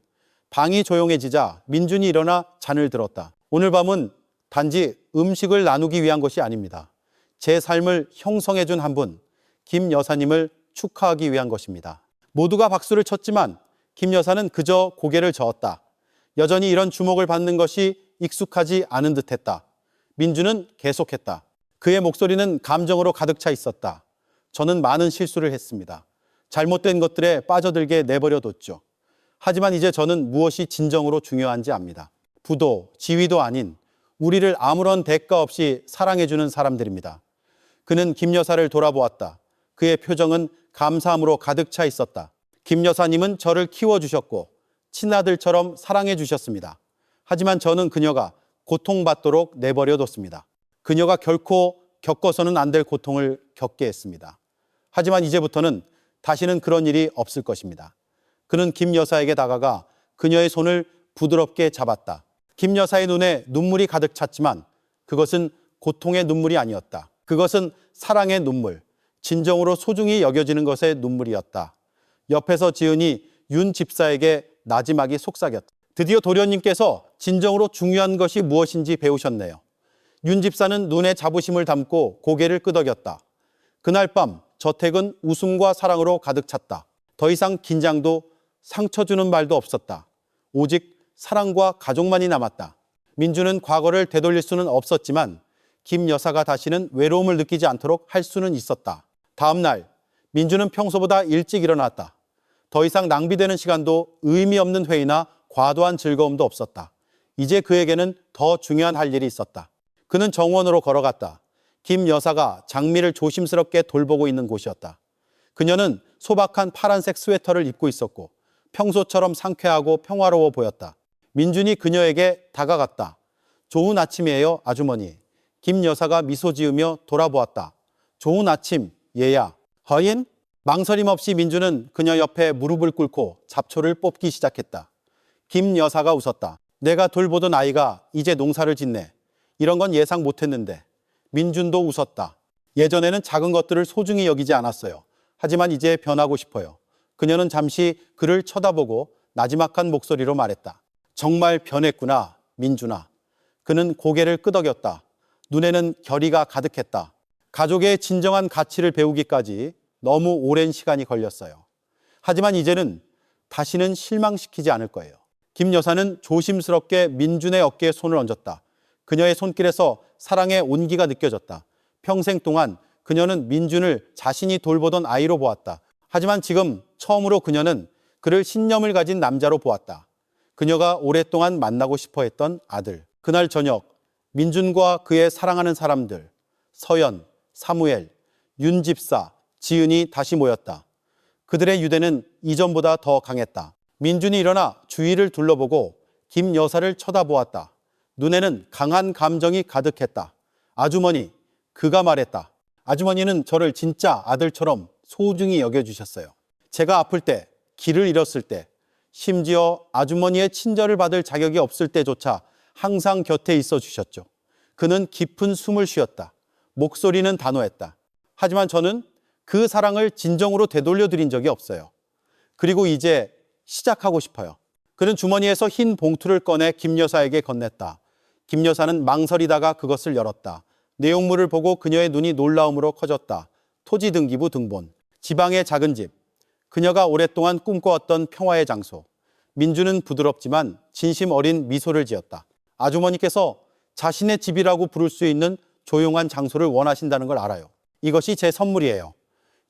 방이 조용해지자 민준이 일어나 잔을 들었다. 오늘 밤은 단지 음식을 나누기 위한 것이 아닙니다. 제 삶을 형성해 준 한 분, 김 여사님을 축하하기 위한 것입니다. 모두가 박수를 쳤지만 김 여사는 그저 고개를 저었다. 여전히 이런 주목을 받는 것이 익숙하지 않은 듯했다. 민주는 계속했다. 그의 목소리는 감정으로 가득 차 있었다. 저는 많은 실수를 했습니다. 잘못된 것들에 빠져들게 내버려뒀죠. 하지만 이제 저는 무엇이 진정으로 중요한지 압니다. 부도, 지위도 아닌 우리를 아무런 대가 없이 사랑해주는 사람들입니다. 그는 김 여사를 돌아보았다. 그의 표정은 감사함으로 가득 차 있었다. 김 여사님은 저를 키워주셨고 친아들처럼 사랑해주셨습니다. 하지만 저는 그녀가 고통받도록 내버려뒀습니다. 그녀가 결코 겪어서는 안 될 고통을 겪게 했습니다. 하지만 이제부터는 다시는 그런 일이 없을 것입니다. 그는 김 여사에게 다가가 그녀의 손을 부드럽게 잡았다. 김 여사의 눈에 눈물이 가득 찼지만 그것은 고통의 눈물이 아니었다. 그것은 사랑의 눈물, 진정으로 소중히 여겨지는 것의 눈물이었다. 옆에서 지은이 윤 집사에게 나지막이 속삭였다. 드디어 도련님께서 진정으로 중요한 것이 무엇인지 배우셨네요. 윤 집사는 눈에 자부심을 담고 고개를 끄덕였다. 그날 밤 저택은 웃음과 사랑으로 가득 찼다. 더 이상 긴장도 상처 주는 말도 없었다. 오직 사랑과 가족만이 남았다. 민주는 과거를 되돌릴 수는 없었지만 김 여사가 다시는 외로움을 느끼지 않도록 할 수는 있었다. 다음 날 민주는 평소보다 일찍 일어났다. 더 이상 낭비되는 시간도 의미 없는 회의나 과도한 즐거움도 없었다. 이제 그에게는 더 중요한 할 일이 있었다. 그는 정원으로 걸어갔다. 김 여사가 장미를 조심스럽게 돌보고 있는 곳이었다. 그녀는 소박한 파란색 스웨터를 입고 있었고 평소처럼 상쾌하고 평화로워 보였다. 민준이 그녀에게 다가갔다. 좋은 아침이에요, 아주머니. 김 여사가 미소 지으며 돌아보았다. 좋은 아침, 얘야. 허인? 망설임 없이 민준은 그녀 옆에 무릎을 꿇고 잡초를 뽑기 시작했다. 김 여사가 웃었다. 내가 돌보던 아이가 이제 농사를 짓네. 이런 건 예상 못했는데. 민준도 웃었다. 예전에는 작은 것들을 소중히 여기지 않았어요. 하지만 이제 변하고 싶어요. 그녀는 잠시 그를 쳐다보고 나지막한 목소리로 말했다. 정말 변했구나, 민준아. 그는 고개를 끄덕였다. 눈에는 결의가 가득했다. 가족의 진정한 가치를 배우기까지 너무 오랜 시간이 걸렸어요. 하지만 이제는 다시는 실망시키지 않을 거예요. 김 여사는 조심스럽게 민준의 어깨에 손을 얹었다. 그녀의 손길에서 사랑의 온기가 느껴졌다. 평생 동안 그녀는 민준을 자신이 돌보던 아이로 보았다. 하지만 지금 처음으로 그녀는 그를 신념을 가진 남자로 보았다. 그녀가 오랫동안 만나고 싶어 했던 아들. 그날 저녁 민준과 그의 사랑하는 사람들, 서연, 사무엘, 윤 집사, 지은이 다시 모였다. 그들의 유대는 이전보다 더 강했다. 민준이 일어나 주위를 둘러보고 김 여사를 쳐다보았다. 눈에는 강한 감정이 가득했다. 아주머니, 그가 말했다. 아주머니는 저를 진짜 아들처럼 소중히 여겨주셨어요. 제가 아플 때, 길을 잃었을 때, 심지어 아주머니의 친절을 받을 자격이 없을 때조차 항상 곁에 있어 주셨죠. 그는 깊은 숨을 쉬었다. 목소리는 단호했다. 하지만 저는 그 사랑을 진정으로 되돌려 드린 적이 없어요. 그리고 이제 시작하고 싶어요. 그는 주머니에서 흰 봉투를 꺼내 김 여사에게 건넸다. 김 여사는 망설이다가 그것을 열었다. 내용물을 보고 그녀의 눈이 놀라움으로 커졌다. 토지 등기부 등본, 지방의 작은 집, 그녀가 오랫동안 꿈꿔왔던 평화의 장소. 민주는 부드럽지만 진심 어린 미소를 지었다. 아주머니께서 자신의 집이라고 부를 수 있는 조용한 장소를 원하신다는 걸 알아요. 이것이 제 선물이에요.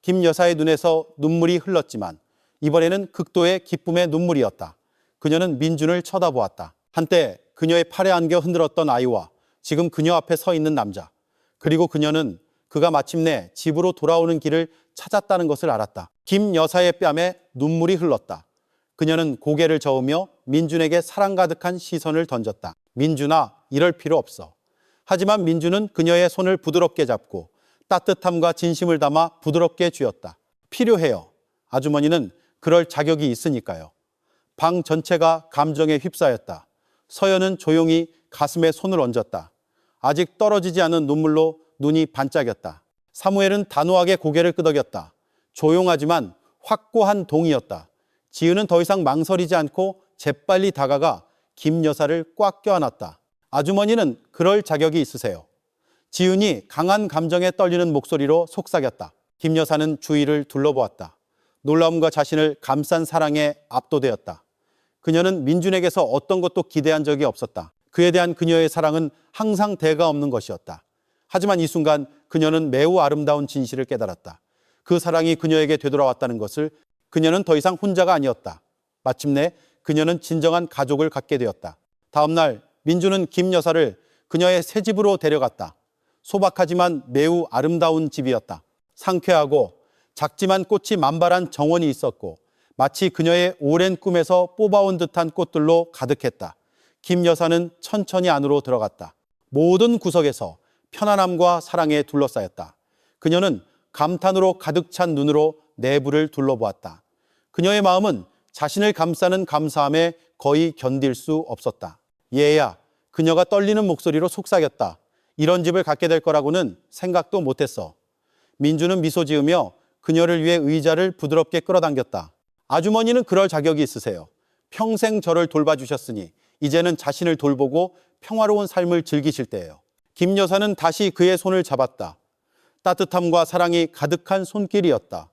김 여사의 눈에서 눈물이 흘렀지만 이번에는 극도의 기쁨의 눈물이었다. 그녀는 민준을 쳐다보았다. 한때 그녀의 팔에 안겨 흔들었던 아이와 지금 그녀 앞에 서 있는 남자. 그리고 그녀는 그가 마침내 집으로 돌아오는 길을 찾았다는 것을 알았다. 김 여사의 뺨에 눈물이 흘렀다. 그녀는 고개를 저으며 민준에게 사랑 가득한 시선을 던졌다. 민준아, 이럴 필요 없어. 하지만 민준은 그녀의 손을 부드럽게 잡고 따뜻함과 진심을 담아 부드럽게 쥐었다. 필요해요. 아주머니는 그럴 자격이 있으니까요. 방 전체가 감정에 휩싸였다. 서연은 조용히 가슴에 손을 얹었다. 아직 떨어지지 않은 눈물로 눈이 반짝였다. 사무엘은 단호하게 고개를 끄덕였다. 조용하지만 확고한 동의였다. 지은은 더 이상 망설이지 않고 재빨리 다가가 김 여사를 꽉 껴안았다. 아주머니는 그럴 자격이 있으세요. 지은이 강한 감정에 떨리는 목소리로 속삭였다. 김 여사는 주위를 둘러보았다. 놀라움과 자신을 감싼 사랑에 압도되었다. 그녀는 민준에게서 어떤 것도 기대한 적이 없었다. 그에 대한 그녀의 사랑은 항상 대가 없는 것이었다. 하지만 이 순간 그녀는 매우 아름다운 진실을 깨달았다. 그 사랑이 그녀에게 되돌아왔다는 것을. 그녀는 더 이상 혼자가 아니었다. 마침내 그녀는 진정한 가족을 갖게 되었다. 다음 날 민준은 김 여사를 그녀의 새 집으로 데려갔다. 소박하지만 매우 아름다운 집이었다. 상쾌하고 작지만 꽃이 만발한 정원이 있었고 마치 그녀의 오랜 꿈에서 뽑아온 듯한 꽃들로 가득했다. 김 여사는 천천히 안으로 들어갔다. 모든 구석에서 편안함과 사랑에 둘러싸였다. 그녀는 감탄으로 가득 찬 눈으로 내부를 둘러보았다. 그녀의 마음은 자신을 감싸는 감사함에 거의 견딜 수 없었다. 얘야, 그녀가 떨리는 목소리로 속삭였다. 이런 집을 갖게 될 거라고는 생각도 못했어. 민주는 미소 지으며 그녀를 위해 의자를 부드럽게 끌어당겼다. 아주머니는 그럴 자격이 있으세요. 평생 저를 돌봐주셨으니 이제는 자신을 돌보고 평화로운 삶을 즐기실 때예요. 김 여사는 다시 그의 손을 잡았다. 따뜻함과 사랑이 가득한 손길이었다.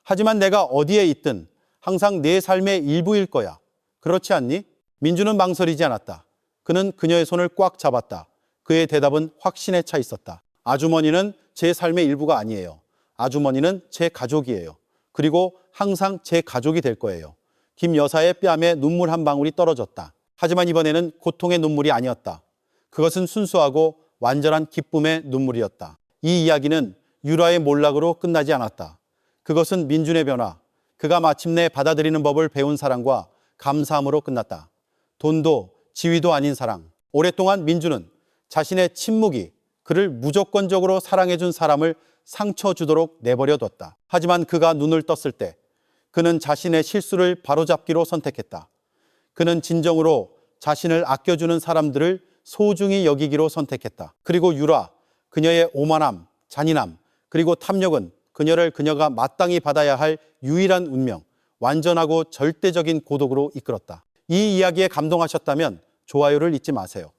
하지만 내가 어디에 있든 항상 내 삶의 일부일 거야. 그렇지 않니? 민주는 망설이지 않았다. 그는 그녀의 손을 꽉 잡았다. 그의 대답은 확신에 차 있었다. 아주머니는 제 삶의 일부가 아니에요. 아주머니는 제 가족이에요. 그리고 항상 제 가족이 될 거예요. 김 여사의 뺨에 눈물 한 방울이 떨어졌다. 하지만 이번에는 고통의 눈물이 아니었다. 그것은 순수하고 완전한 기쁨의 눈물이었다. 이 이야기는 유라의 몰락으로 끝나지 않았다. 그것은 민준의 변화, 그가 마침내 받아들이는 법을 배운 사랑과 감사함으로 끝났다. 돈도 지위도 아닌 사랑. 오랫동안 민준은 자신의 침묵이 그를 무조건적으로 사랑해준 사람을 상처 주도록 내버려뒀다. 하지만 그가 눈을 떴을 때 그는 자신의 실수를 바로잡기로 선택했다. 그는 진정으로 자신을 아껴주는 사람들을 소중히 여기기로 선택했다. 그리고 유라, 그녀의 오만함, 잔인함, 그리고 탐욕은 그녀가 마땅히 받아야 할 유일한 운명, 완전하고 절대적인 고독으로 이끌었다. 이 이야기에 감동하셨다면 좋아요를 잊지 마세요.